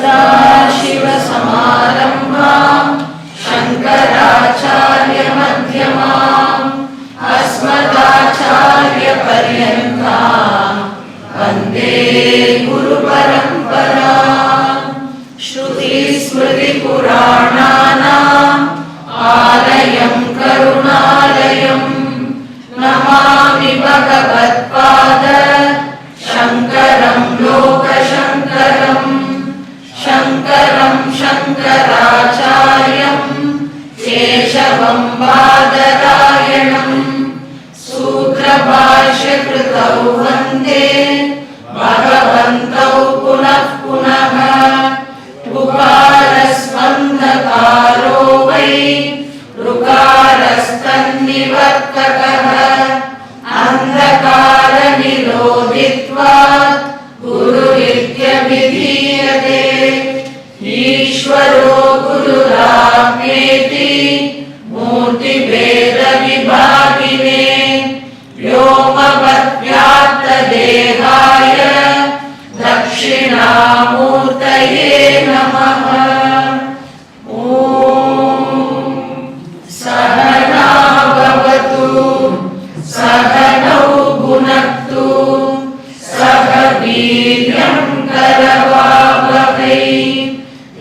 सदाशिवसमारम्भां शङ्कराचार्यमध्यमाम् अस्मदाचार्यपर्यन्तां वन्दे गुरुपरम्पराम्। श्रुतिस्मृतिपुराणानाम् आलयं करुणालयं नमामि भगवत्पाद शङ्करं लोकशङ्करम्। शङ्करं शङ्कराचार्यं केशवं बादरायणं सूत्रभाष्यकृतौ वन्दे भगवन्तौ पुनः पुनः। ऋकारस्पन्दकारो वै ऋकारस्तन्निवर्तकः अन्धकारनिरोधित्वात् गुरुरित्यभिधीयते। ईश्वरो गुरुरात्मेति मूर्तिभेदविभागिने व्योमवद्व्याप्तदेहाय दक्षिणामूर्तये नमः। ॐ सहना भवतु सहनौ भुनक्तु सह वीर्यं करवावहै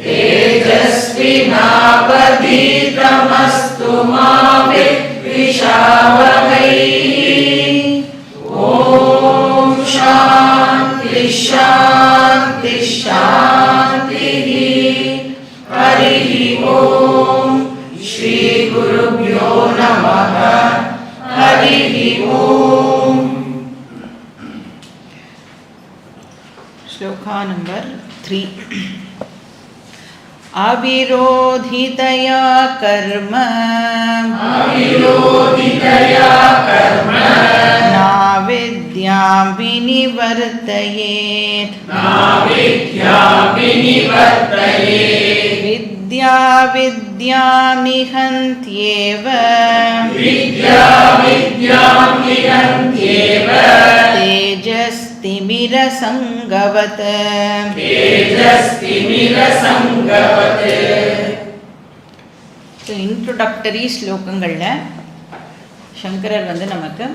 तेजस्विनावधीतमस्तु मा विद्विषावहै। ॐ शान्ति शान्ति शान्तिः। हरिः ॐ श्री गुरुभ्यो नमः। हरिः ॐ। श्लोका नंबर 3। अविरोधितया कर्म नाविद्यां विनिवर्तयेत् विद्या विद्यां निहन्त्येव तेजस्तिमिरसङ्गवत्। இன்ட்ரோடக்டரி ஸ்லோகங்களில் சங்கரர் வந்து நமக்கு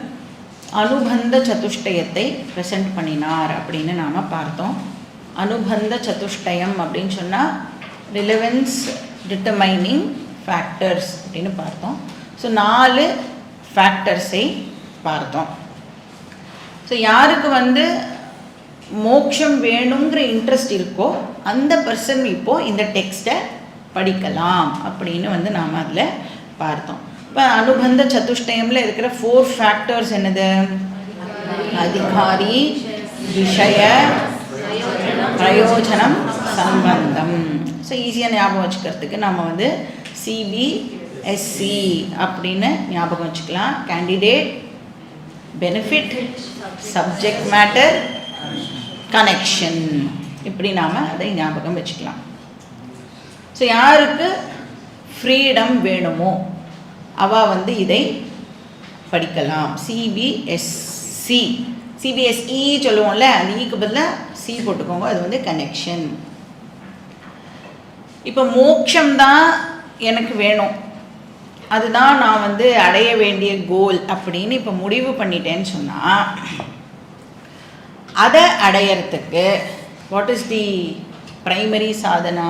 அனுபந்த சதுஷ்டயத்தை ப்ரெசென்ட் பண்ணினார் அப்படின்னு நாம் பார்த்தோம். அனுபந்த சதுஷ்டயம் அப்படின்னு சொன்னால் ரிலவன்ஸ் டிட்டர்மைனிங் ஃபேக்டர்ஸ் அப்படின்னு பார்த்தோம். ஸோ 4 ஃபேக்டர்ஸை பார்த்தோம். ஸோ யாருக்கு வந்து மோட்சம் வேணுங்கிற இன்ட்ரெஸ்ட் இருக்கோ அந்த பர்சன் இப்போது இந்த டெக்ஸ்ட்டை படிக்கலாம் அப்படின்னு வந்து நாம் அதில் பார்த்தோம். இப்போ அனுபந்த சதுஷ்டயமில் இருக்கிற 4 ஃபேக்டர்ஸ் என்னது? அதிகாரி, விஷய, பிரயோஜனம், சம்பந்தம். ஸோ ஈஸியாக ஞாபகம் வச்சுக்கிறதுக்கு நம்ம வந்து CBSE அப்படின்னு ஞாபகம் வச்சுக்கலாம். Candidate, benefit, subject matter, connection, இப்படி நாம் அதை ஞாபகம் வச்சுக்கலாம். ஸோ யாருக்கு ஃப்ரீடம் வேணுமோ அவள் வந்து இதை படிக்கலாம். சிபிஎஸ்இ சொல்லுவோம்ல, அந்த ஈக்கு பதிலாக சி போட்டுக்கோங்க. அது வந்து கனெக்ஷன். இப்போ மோட்சம்தான் எனக்கு வேணும், அதுதான் நான் வந்து அடைய வேண்டிய கோல் அப்படின்னு இப்போ முடிவு பண்ணிட்டேன்னு சொன்னால் அதை அடையறதுக்கு what is the primary Sadhana?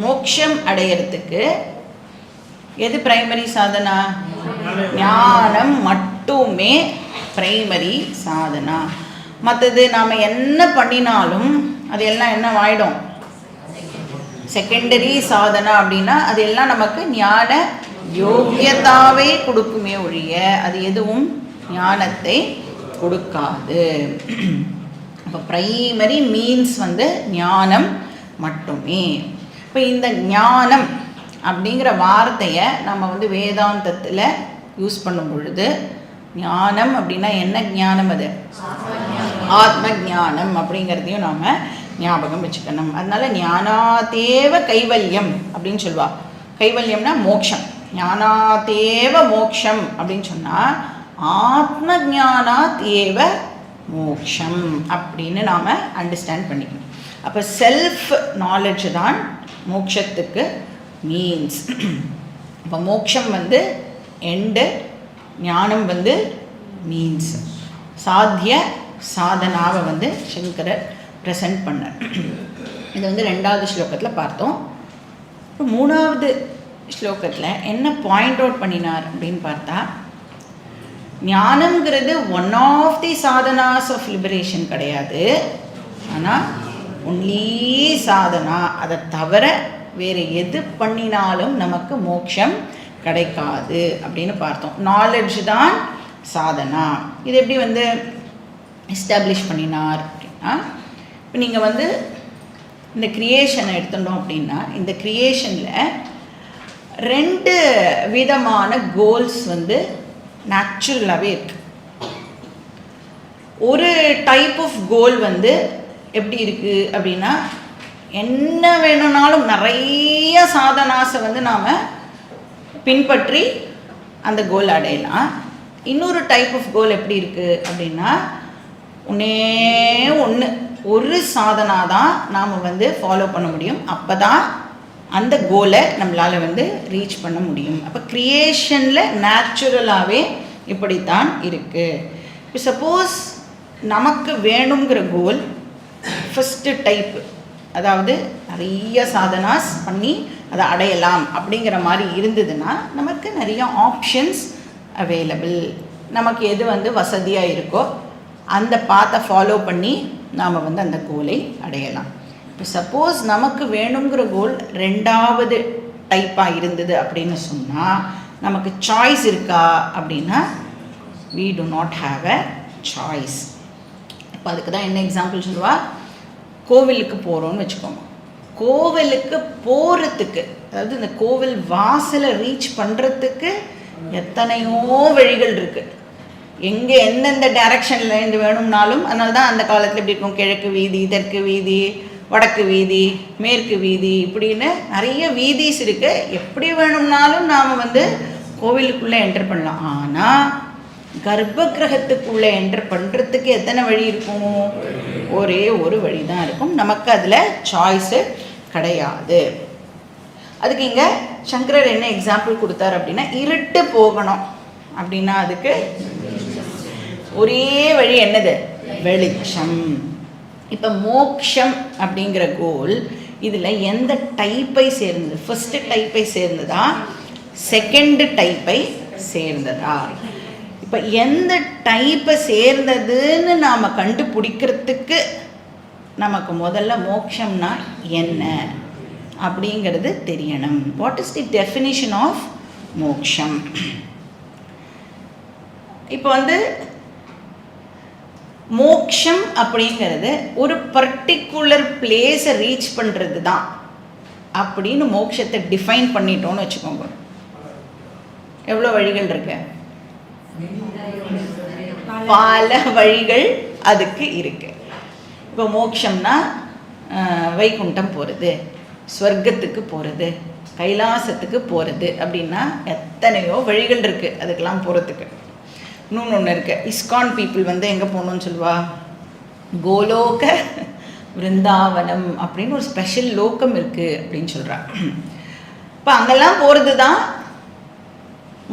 மோட்சம் அடையறதுக்கு எது பிரைமரி சாதனா? ஞானம் மட்டுமே பிரைமரி சாதனா. மற்றது நாம் என்ன பண்ணினாலும் அது எல்லாம் என்ன ஆகிடும்? செகண்டரி சாதனா. அப்படின்னா அது எல்லாம் நமக்கு ஞான யோக்கியதாவே கொடுக்குமே ஒழிய அது எதுவும் ஞானத்தை கொடுக்காது. இப்போ பிரைமரி மீன்ஸ் வந்து ஞானம் மட்டுமே. இப்போ இந்த ஞானம் அப்படிங்கிற வார்த்தையை நம்ம வந்து வேதாந்தத்தில் யூஸ் பண்ணும் பொழுது ஞானம் அப்படின்னா என்ன ஞானம்? அது ஆத்ம ஞானம் அப்படிங்கிறதையும் நாம் ஞாபகம் வச்சுக்கணும். அதனால ஞானாதேவ கைவல்யம் அப்படின்னு சொல்லுவா. கைவல்யம்னா மோட்சம். ஞானாதேவ மோட்சம் அப்படின்னு சொன்னால் ஆத்ம ஞானாத் ஏவ மோக்ஷம் அப்படின்னு நாம் அண்டர்ஸ்டாண்ட் பண்ணிக்கணும். அப்போ செல்ஃப் நாலேஜ் தான் மோக்ஷத்துக்கு மீன்ஸ். இப்போ மோக்ஷம் வந்து எண்டு, ஞானம் வந்து மீன்ஸ். சாத்திய சாதனாவை வந்து சங்கரர் ப்ரெசன்ட் பண்ணார். இது வந்து 2வது ஸ்லோகத்தில் பார்த்தோம். இப்போ 3வது ஸ்லோகத்தில் என்ன பாயிண்ட் அவுட் பண்ணினார் அப்படின்னு பார்த்தா, ஞானம்ங்கிறது one of the sadhanas of liberation கிடையாது. ஆனால் ஒன்லி சாதனா, அதை தவிர வேறு எது பண்ணினாலும் நமக்கு மோட்சம் கிடைக்காது அப்படின்னு பார்த்தோம். நாலெட்ஜ் தான் சாதனா. இது எப்படி வந்து எஸ்டாப்ளிஷ் பண்ணினார் அப்படின்னா, இப்போ நீங்கள் வந்து இந்த க்ரியேஷனை எடுத்துட்டோம் அப்படின்னா, இந்த க்ரியேஷனில் 2 விதமான கோல்ஸ் வந்து நேச்சுரலாகவே இருக்கு. ஒரு டைப் ஆஃப் கோல் வந்து எப்படி இருக்குது அப்படின்னா, என்ன வேணும்னாலும் நிறைய சாதனாஸை வந்து நாம் பின்பற்றி அந்த கோல் அடையலாம். இன்னொரு டைப் ஆஃப் கோல் எப்படி இருக்குது அப்படின்னா, ஒரு சாதனா தான் நாம் வந்து ஃபாலோ பண்ண முடியும். அப்போ தான் அந்த கோலை நம்மளால் வந்து ரீச் பண்ண முடியும். அப்போ க்ரியேஷனில் நேச்சுரலாகவே இப்படித்தான் இருக்குது. இப்போ சப்போஸ் நமக்கு வேணுங்கிற கோல் ஃபஸ்ட்டு டைப்பு, அதாவது நிறைய சாதனாஸ் பண்ணி அதை அடையலாம் அப்படிங்கிற மாதிரி இருந்ததுன்னா நமக்கு நிறைய ஆப்ஷன்ஸ் அவைலபிள். நமக்கு எது வந்து வசதியாக இருக்கோ அந்த பாத்தை ஃபாலோ பண்ணி நாம் வந்து அந்த கோலை அடையலாம். இப்போ சப்போஸ் நமக்கு வேணுங்கிற கோல் 2வது டைப்பாக இருந்தது அப்படின்னு சொன்னால் நமக்கு சாய்ஸ் இருக்கா அப்படின்னா we do not have a choice. இப்போ அதுக்கு தான் என்ன எக்ஸாம்பிள் சொல்லுவா, கோவிலுக்கு போகிறோன்னு வச்சுக்கோங்க. கோவிலுக்கு போகிறதுக்கு, அதாவது இந்த கோவில் வாசலை ரீச் பண்ணுறதுக்கு எத்தனையோ வழிகள் இருக்குது. எங்கே எந்தெந்த டைரக்ஷனில் இருந்து வேணும்னாலும், அதனால தான் அந்த காலத்தில் எப்படி இருக்கும், கிழக்கு வீதி, தெற்கு வீதி, வடக்கு வீதி, மேற்கு வீதி, இப்படின்னு நிறைய வீதிஸ் இருக்குது. எப்படி வேணும்னாலும் நாம் வந்து கோவிலுக்குள்ளே என்டர் பண்ணலாம். ஆனால் கர்ப்ப கிரகத்துக்குள்ளே என்டர் பண்ணுறதுக்கு எத்தனை வழி இருக்கும்? ஒரே ஒரு வழி தான் இருக்கும். நமக்கு அதில் சாய்ஸு கிடையாது. அதுக்கு இங்கே சங்கரர் என்ன எக்ஸாம்பிள் கொடுத்தார் அப்படின்னா, இருட்டு போகணும் அப்படின்னா அதுக்கு ஒரே வழி என்னது? வெளிச்சம். இப்போ மோக்ஷம் அப்படிங்கிற கோல் இதில் எந்த டைப்பை சேர்ந்தது? ஃபஸ்ட்டு டைப்பை சேர்ந்ததா, செகண்டு டைப்பை சேர்ந்ததா? இப்போ எந்த டைப்பை சேர்ந்ததுன்னு நாம் கண்டுபிடிக்கிறதுக்கு நமக்கு முதல்ல மோக்ஷம்னா என்ன அப்படிங்கிறது தெரியணும். What is the definition of moksham? இப்போ வந்து மோக்ஷம் அப்படிங்கிறது ஒரு பர்டிகுலர் பிளேஸை ரீச் பண்ணுறது தான் அப்படின்னு மோக்ஷத்தை டிஃபைன் பண்ணிட்டோன்னு வச்சுக்கோங்க. எவ்வளோ வழிகள் இருக்கு? பல வழிகள் அதுக்கு இருக்கு. இப்போ மோக்ஷம்னா வைகுண்டம் போகிறது, ஸ்வர்க்கத்துக்கு போகிறது, கைலாசத்துக்கு போகிறது அப்படின்னா எத்தனையோ வழிகள் இருக்குது அதுக்கெல்லாம் போகிறதுக்கு. இன்னொன்று இருக்குது, இஸ்கான் பீப்புள் வந்து எங்கே போகணுன்னு சொல்லுவா, கோலோக விருந்தாவனம் அப்படின்னு ஒரு ஸ்பெஷல் லோக்கம் இருக்குது அப்படின்னு சொல்கிறா. இப்போ அங்கெல்லாம் போகிறது தான்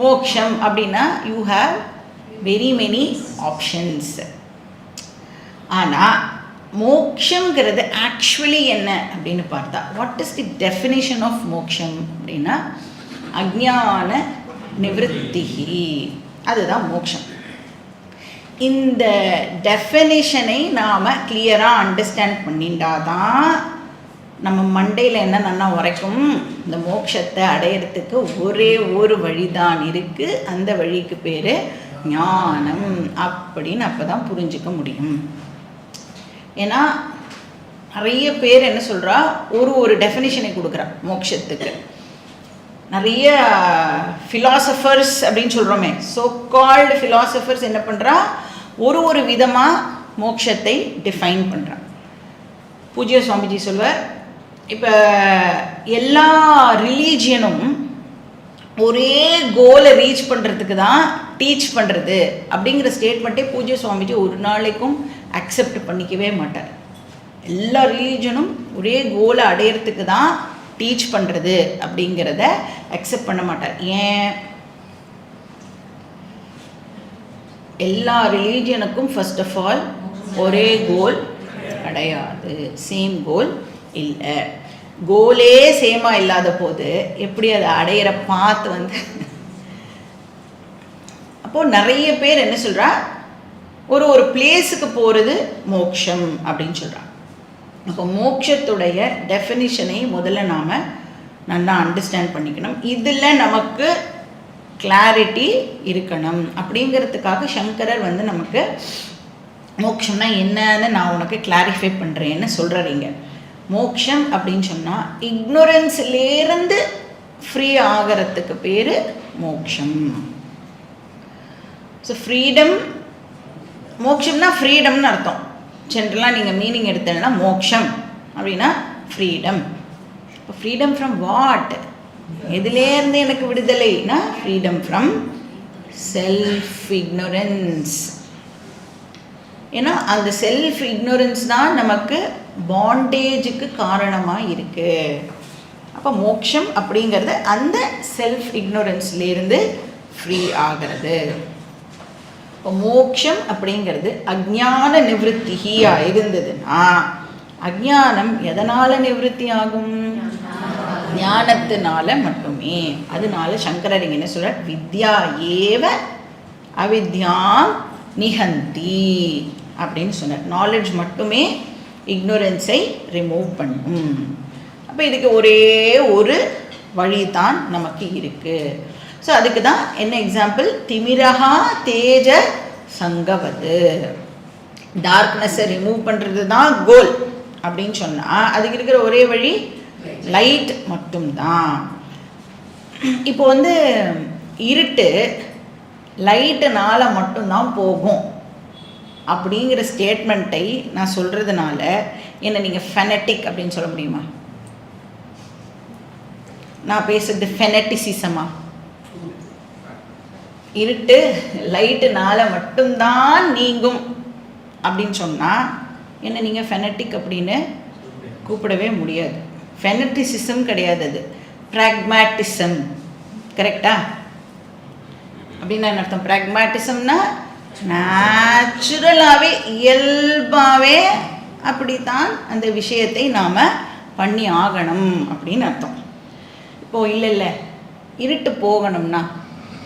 மோக்ஷம் அப்படின்னா you have very many options. ஆனால் மோக்ஷங்கிறது ஆக்சுவலி என்ன அப்படின்னு பார்த்தா, what is the definition of moksham அப்படின்னா, அஜ்ஞான நிவృத்திஹி, அதுதான் மோக்ஷம். இந்த டெஃபினிஷனை நாம் கிளியராக அண்டர்ஸ்டாண்ட் பண்ணிட்டாதான் நம்ம மண்டையில் என்ன நல்லா உரைக்கும், இந்த மோட்சத்தை அடையிறதுக்கு ஒரே ஒரு வழி தான் இருக்குது, அந்த வழிக்கு பேர் ஞானம் அப்படின்னு அப்போ தான் புரிஞ்சிக்க முடியும். ஏன்னா நிறைய பேர் என்ன சொல்கிறா, ஒரு டெஃபினிஷனை கொடுக்குறா மோட்சத்துக்கு. நிறைய ஃபிலாசபர்ஸ் அப்படின்னு சொல்கிறோமே, ஸோ கால்டு ஃபிலாசபர்ஸ் என்ன பண்ணுறா, ஒரு விதமாக மோட்சத்தை டிஃபைன் பண்ணுறா. பூஜ்ய சுவாமிஜி சொல்வார், இப்போ எல்லா ரிலீஜியனும் ஒரே கோலை ரீச் பண்ணுறதுக்கு தான் டீச் பண்ணுறது அப்படிங்கிற ஸ்டேட்மெண்ட்டே பூஜ்ய சுவாமிஜி ஒரு நாளைக்கும் அக்செப்ட் பண்ணிக்கவே மாட்டார். எல்லா ரிலீஜனும் ஒரே கோலை அடையிறதுக்கு தான் டீச் பண்ணுறது அப்படிங்கிறத அக்செப்ட் பண்ண மாட்டார். ஏன்? எல்லா ரிலீஜனுக்கும் ஃபர்ஸ்ட் ஆஃப் ஆல் ஒரே கோல் கிடையாது, சேம் கோல் இல்லை. கோலே சேமாக இல்லாத போது எப்படி அதை அடையிற பாத்து வந்து அப்போது நிறைய பேர் என்ன சொல்கிறா, ஒரு பிளேஸுக்கு போகிறது மோட்சம் அப்படின்னு சொல்கிறாங்க. அப்போ மோட்சத்துடைய டெஃபினிஷனை முதல்ல நாம் நல்லா அண்டர்ஸ்டாண்ட் பண்ணிக்கணும். இதில் நமக்கு கிளாரிட்டி இருக்கணும். அப்படிங்கிறதுக்காக சங்கரர் வந்து நமக்கு மோட்சம்னா என்னன்னு நான் உனக்கு கிளாரிஃபை பண்ணுறேன்னு சொல்கிறீங்க. மோட்சம் அப்படின்னு சொன்னால் இக்னோரன்ஸ்லேருந்து ஃப்ரீ ஆகிறதுக்கு பேர் மோட்சம். ஸோ ஃப்ரீடம், மோட்சம்னா ஃப்ரீடம்னு அர்த்தம். ஜென்ரலாக நீங்கள் மீனிங் எடுத்தீங்கன்னா மோட்சம் அப்படின்னா ஃப்ரீடம். இப்போ ஃப்ரீடம் ஃப்ரம் வாட்? எதுலேருந்து எனக்கு விடுதலைனா ஃப்ரீடம் ஃப்ரம் செல்ஃப் இக்னோரன்ஸ். ஏன்னா அந்த செல்ஃப் இக்னோரன்ஸ் தான் நமக்கு பாண்டேஜுக்கு காரணமாக இருக்குது. அப்போ மோட்சம் அப்படிங்கிறது அந்த செல்ஃப் இக்னோரன்ஸ்லேருந்து ஃப்ரீ ஆகிறது. இப்போ மோட்சம் அப்படிங்கிறது அஜ்ஞான நிவృத்தியாக இருந்ததுன்னா, அஜ்ஞானம் எதனால் நிவృத்தி ஆகும்? ஞானத்தினால மட்டுமே. அதனால சங்கரர் என்ன சொல்றார்? வித்யா ஏவ அவித்யாம் நிஹந்தி அப்படின்னு சொன்னார். நாலேஜ் மட்டுமே இக்னோரன்ஸை ரிமூவ் பண்ணும். அப்போ இதுக்கு ஒரே ஒரு வழி தான் நமக்கு இருக்குது. ஸோ அதுக்கு தான் என்ன எக்ஸாம்பிள்? திமிரஹா தேஜ சங்கவது. டார்க்னஸை ரிமூவ் பண்ணுறது தான் கோல் அப்படின்னு சொன்னால் அதுக்கு இருக்கிற ஒரே வழி லைட் மட்டும்தான். இப்போ வந்து இருட்டு லைட்டுனால மட்டும்தான் போகும் அப்படிங்கிற ஸ்டேட்மெண்ட்டை நான் சொல்கிறதுனால என்ன நீங்கள் ஃபெனட்டிக் அப்படின்னு சொல்ல முடியுமா? நான் பேசுறது ஃபெனட்டிசிசமா? இருட்டு லைட்டுனால மட்டும்தான் நீங்கும் அப்படின்னு சொன்னால் என்ன நீங்கள் ஃபெனட்டிக் அப்படின்னு கூப்பிடவே முடியாது. ஃபெனட்டிசிசம் கிடையாது, அது ப்ராக்மேட்டிசம். கரெக்டா? அப்படின்னா என்ன அர்த்தம்? ப்ராக்மேட்டிசம்னா நேச்சுரலாகவே இயல்பாகவே அப்படித்தான் அந்த விஷயத்தை நாம் பண்ணி ஆகணும் அப்படின்னு அர்த்தம். இப்போது இல்லை இருட்டு போகணும்னா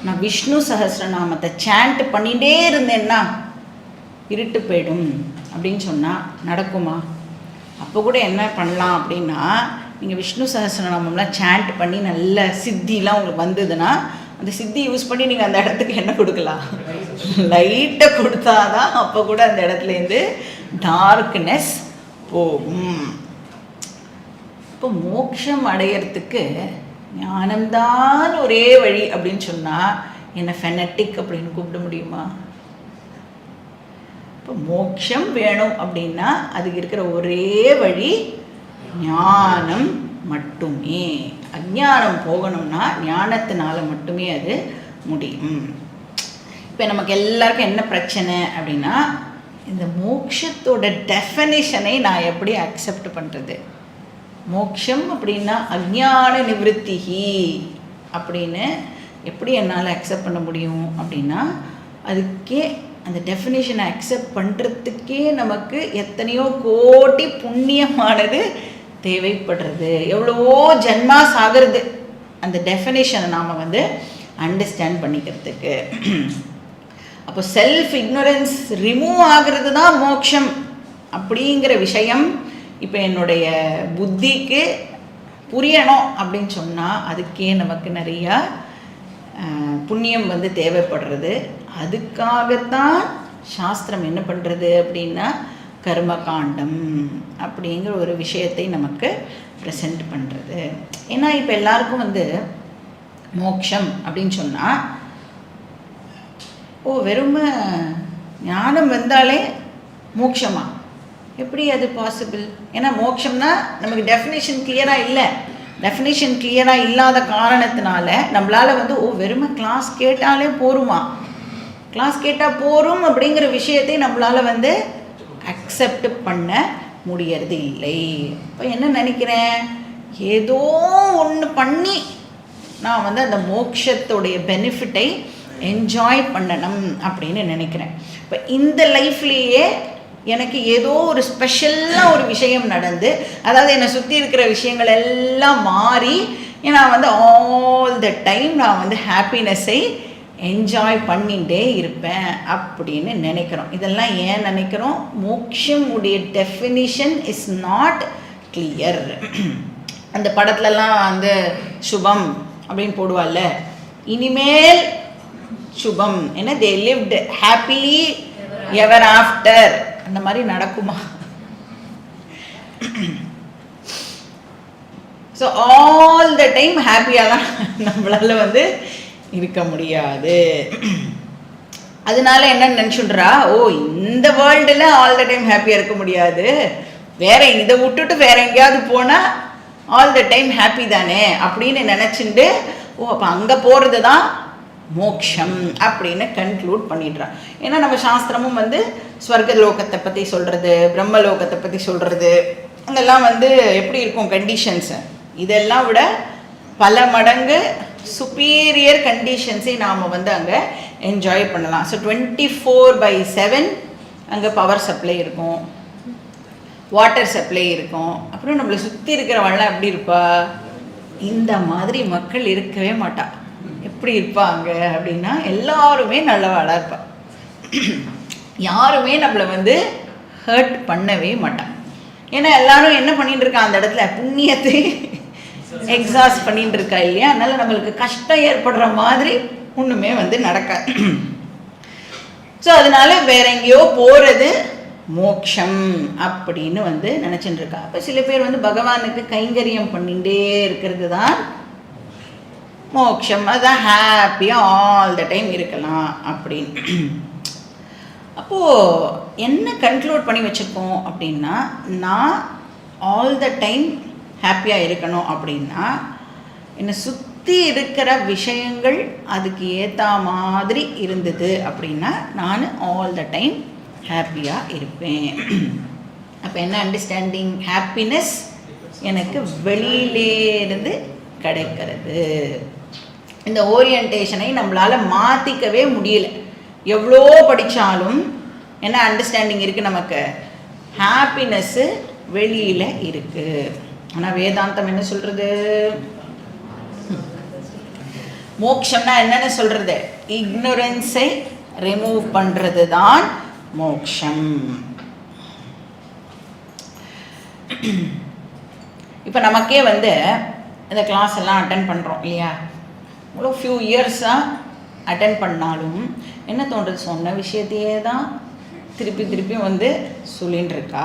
நான் விஷ்ணு சஹஸ்ரநாமத்தை சாண்ட் பண்ணிகிட்டே இருந்தேன்னா இருட்டு போயிடும் அப்படின்னு சொன்னால் நடக்குமா? அப்போ கூட என்ன பண்ணலாம் அப்படின்னா, நீங்கள் விஷ்ணு சஹஸ்ரநாமம்லாம் சாண்ட் பண்ணி நல்ல சித்திலாம் உங்களுக்கு வந்ததுன்னா அந்த சித்தி யூஸ் பண்ணி நீங்கள் அந்த இடத்துக்கு என்ன கொடுக்கலாம்? லைட்டை கொடுத்தாதான் அப்போ கூட அந்த இடத்துலேருந்து டார்க்னஸ் போகும். இப்போ மோட்சம் அடையிறதுக்கு ஞானம்தான் ஒரே வழி அப்படின்னு சொன்னால் என்ன ஃபெனட்டிக் அப்படின்னு கூப்பிட முடியுமா? இப்போ மோட்சம் வேணும் அப்படின்னா அதுக்கு இருக்கிற ஒரே வழி ஞானம் மட்டுமே. அஞ்ஞானம் போகணும்னா ஞானத்தினால மட்டுமே அது முடியும். இப்போ நமக்கு எல்லாருக்கும் என்ன பிரச்சனை அப்படின்னா, இந்த மோட்சத்தோட டெஃபனிஷனை நான் எப்படி அக்செப்ட் பண்ணுறது? மோட்சம் அப்படின்னா அஞ்ஞான நிவృத்திஹி அப்படின்னு எப்படி என்னால் அக்செப்ட் பண்ண முடியும் அப்படின்னா, அதுக்கே அந்த டெஃபினேஷனை அக்செப்ட் பண்ணுறதுக்கே நமக்கு எத்தனையோ கோடி புண்ணியமானது தேவைப்படுறது, எவ்வளவோ ஜன்மாஸ் ஆகிறது அந்த டெஃபினேஷனை நாம் வந்து அண்டர்ஸ்டாண்ட் பண்ணிக்கிறதுக்கு. அப்போ செல்ஃப் இக்னோரன்ஸ் ரிமூவ் ஆகிறது தான் மோட்சம் அப்படிங்கிற விஷயம் இப்போ என்னுடைய புத்திக்கு புரியணும் அப்படின்னு சொன்னால் அதுக்கே நமக்கு நிறையா புண்ணியம் வந்து தேவைப்படுறது. அதுக்காகத்தான் சாஸ்திரம் என்ன பண்ணுறது அப்படின்னா கர்மகாண்டம் அப்படிங்கிற ஒரு விஷயத்தை நமக்கு ப்ரெசென்ட் பண்ணுறது. ஏன்னா இப்போ எல்லாருக்கும் வந்து மோட்சம் அப்படின்னு சொன்னால் வெறும் ஞானம் வந்தாலே மோட்சமா? எப்படி அது பாசிபிள்? ஏன்னா மோட்சம்னா நமக்கு டெஃபினேஷன் கிளியராக இல்லை. டெஃபினிஷன் கிளியராக இல்லாத காரணத்தினால நம்மளால் வந்து வெறுமை கிளாஸ் கேட்டாலே போருமா, கிளாஸ் கேட்டால் போரும் அப்படிங்கிற விஷயத்தை நம்மளால் வந்து அக்செப்ட் பண்ண முடியறது இல்லை. இப்போ என்ன நினைக்கிறேன், ஏதோ ஒன்று பண்ணி நான் வந்து அந்த மோட்சத்துடைய பெனிஃபிட்டை என்ஜாய் பண்ணணும் அப்படின்னு நினைக்கிறேன். இப்போ இந்த லைஃப்லேயே எனக்கு ஏதோ ஒரு ஸ்பெஷலாக ஒரு விஷயம் நடந்து, அதாவது என்னை சுற்றி இருக்கிற விஷயங்கள் எல்லாம் மாறி நான் வந்து ஆல் த டைம் நான் வந்து ஹாப்பினஸ்ஸை என்ஜாய் பண்ணிகிட்டே இருப்பேன் அப்படின்னு நினைக்கிறோம். இதெல்லாம் ஏன் நினைக்கிறோம், மோட்சம் உடைய டெஃபினிஷன் இஸ் நாட் கிளியர். அந்த படத்துலலாம் வந்து சுபம் அப்படின்னு போடுவாள்ல, இனிமேல் சுபம் என்ன, தே லிவ்ட் ஹாப்பிலி எவர் ஆஃப்டர், அந்த மாதிரி நடக்குமா? ஸோ ஆல் த டைம் ஹாப்பியாலாம் நம்மளால வந்து இருக்க முடியாது. அதனால என்ன நினச்சுட்றா, இந்த வேர்ல்டில் ஆல் த டைம் ஹாப்பியாக இருக்க முடியாது, வேற இதை விட்டுட்டு வேற எங்கேயாவது போனால் ஆல் த டைம் ஹாப்பி தானே அப்படின்னு நினச்சிட்டு அப்போ அங்கே போகிறது தான் மோக்ஷம் அப்படின்னு கன்க்ளூட் பண்ணிடுறான். ஏன்னா நம்ம சாஸ்திரமும் வந்து ஸ்வர்க லோகத்தை பற்றி சொல்கிறது, பிரம்மலோகத்தை பற்றி சொல்கிறது, அங்கெல்லாம் வந்து எப்படி இருக்கும் கண்டிஷன்ஸு, இதெல்லாம் விட பல மடங்கு சுப்பீரியர் கண்டிஷன்ஸை நாம் வந்து அங்கே என்ஜாய் பண்ணலாம். ஸோ 24/7 அங்கே பவர் சப்ளை இருக்கும், வாட்டர் சப்ளை இருக்கும். அப்புறம் நம்மளை சுற்றி இருக்கிறவங்களாம் எப்படி இருப்பா, இந்த மாதிரி மக்கள் இருக்கவே மாட்டா. எப்படி இருப்பாங்க அப்படின்னா எல்லாருமே நல்லவாளாக இருப்பா, யாருமே நம்மளை வந்து ஹர்ட் பண்ணவே மாட்டான். ஏன்னா எல்லாரும் என்ன பண்ணிட்டு இருக்கா, அந்த இடத்துல புண்ணியத்தை எக்ஸாஸ்ட் பண்ணிட்டு இருக்கா இல்லையா, அதனால நம்மளுக்கு கஷ்டம் ஏற்படுற மாதிரி ஒன்றுமே வந்து நடக்காது. ஸோ அதனால வேற எங்கேயோ போகிறது மோக்ஷம் அப்படின்னு வந்து நினச்சிட்டு இருக்கா. அப்போ சில பேர் வந்து பகவானுக்கு கைங்கரியம் பண்ணிகிட்டே இருக்கிறது தான் மோக்ஷம், அதுதான் ஹாப்பியாக ஆல் த டைம் இருக்கலாம் அப்படின்னு. அப்போது என்ன கன்க்ளூட் பண்ணி வச்சுருக்கோம் அப்படின்னா, நான் ஆல் த டைம் ஹாப்பியாக இருக்கணும் அப்படின்னா என்னை சுற்றி இருக்கிற விஷயங்கள் அதுக்கு ஏற்ற மாதிரி இருந்தது அப்படின்னா நான் ஆல் த டைம் ஹாப்பியாக இருப்பேன். அப்போ என்ன அண்டர்ஸ்டாண்டிங், ஹாப்பினஸ் எனக்கு வெளியிலேருந்து கிடைக்கிறது. இந்த ஓரியன்டேஷனை நம்மளால் மாற்றிக்கவே முடியல. எவ்வளோ படித்தாலும் என்ன அண்டர்ஸ்டாண்டிங் இருக்குது நமக்கு, ஹாப்பினஸ்ஸு வெளியில் இருக்குது. ஆனால் வேதாந்தம் என்ன சொல்கிறது, மோக்ஷம்னா என்னென்னு சொல்கிறது, இக்னோரன்ஸை ரிமூவ் பண்ணுறது தான் மோக்ஷம். இப்போ நமக்கே வந்து இந்த கிளாஸ் எல்லாம் அட்டன் பண்ணுறோம் இல்லையா, இவ்வளோ ஃபியூ இயர்ஸாக அட்டன் பண்ணாலும் என்ன தோன்றது, சொன்ன விஷயத்தையே தான் திருப்பி திருப்பி வந்து சொல்லின்னு இருக்கா.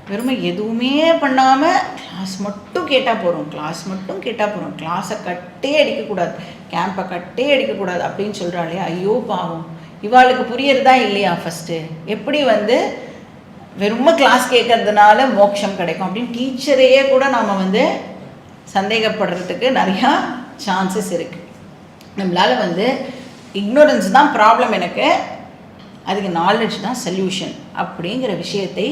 வெறுமை எதுவுமே பண்ணாமல் கிளாஸ் மட்டும் கேட்டால் போகிறோம், கிளாஸ் மட்டும் கேட்டால் போகிறோம், கிளாஸை கட்டே அடிக்கக்கூடாது, கேம்பை கட்டே அடிக்கக்கூடாது அப்படின்னு சொல்கிறாளே, ஐயோ பாவம், இவாளுக்கு புரியறதா இல்லையா ஃபஸ்ட்டு, எப்படி வந்து வெறுமை கிளாஸ் கேட்கறதுனால மோட்சம் கிடைக்கும் அப்படின்னு டீச்சரையே கூட நாம் வந்து சந்தேகப்படுறதுக்கு நிறையா சான்சஸ் இருக்குது. நம்மளால் வந்து இக்னோரன்ஸ் தான் ப்ராப்ளம் எனக்கு, அதுக்கு நாலேஜ் தான் சொல்யூஷன் அப்படிங்கிற விஷயத்தை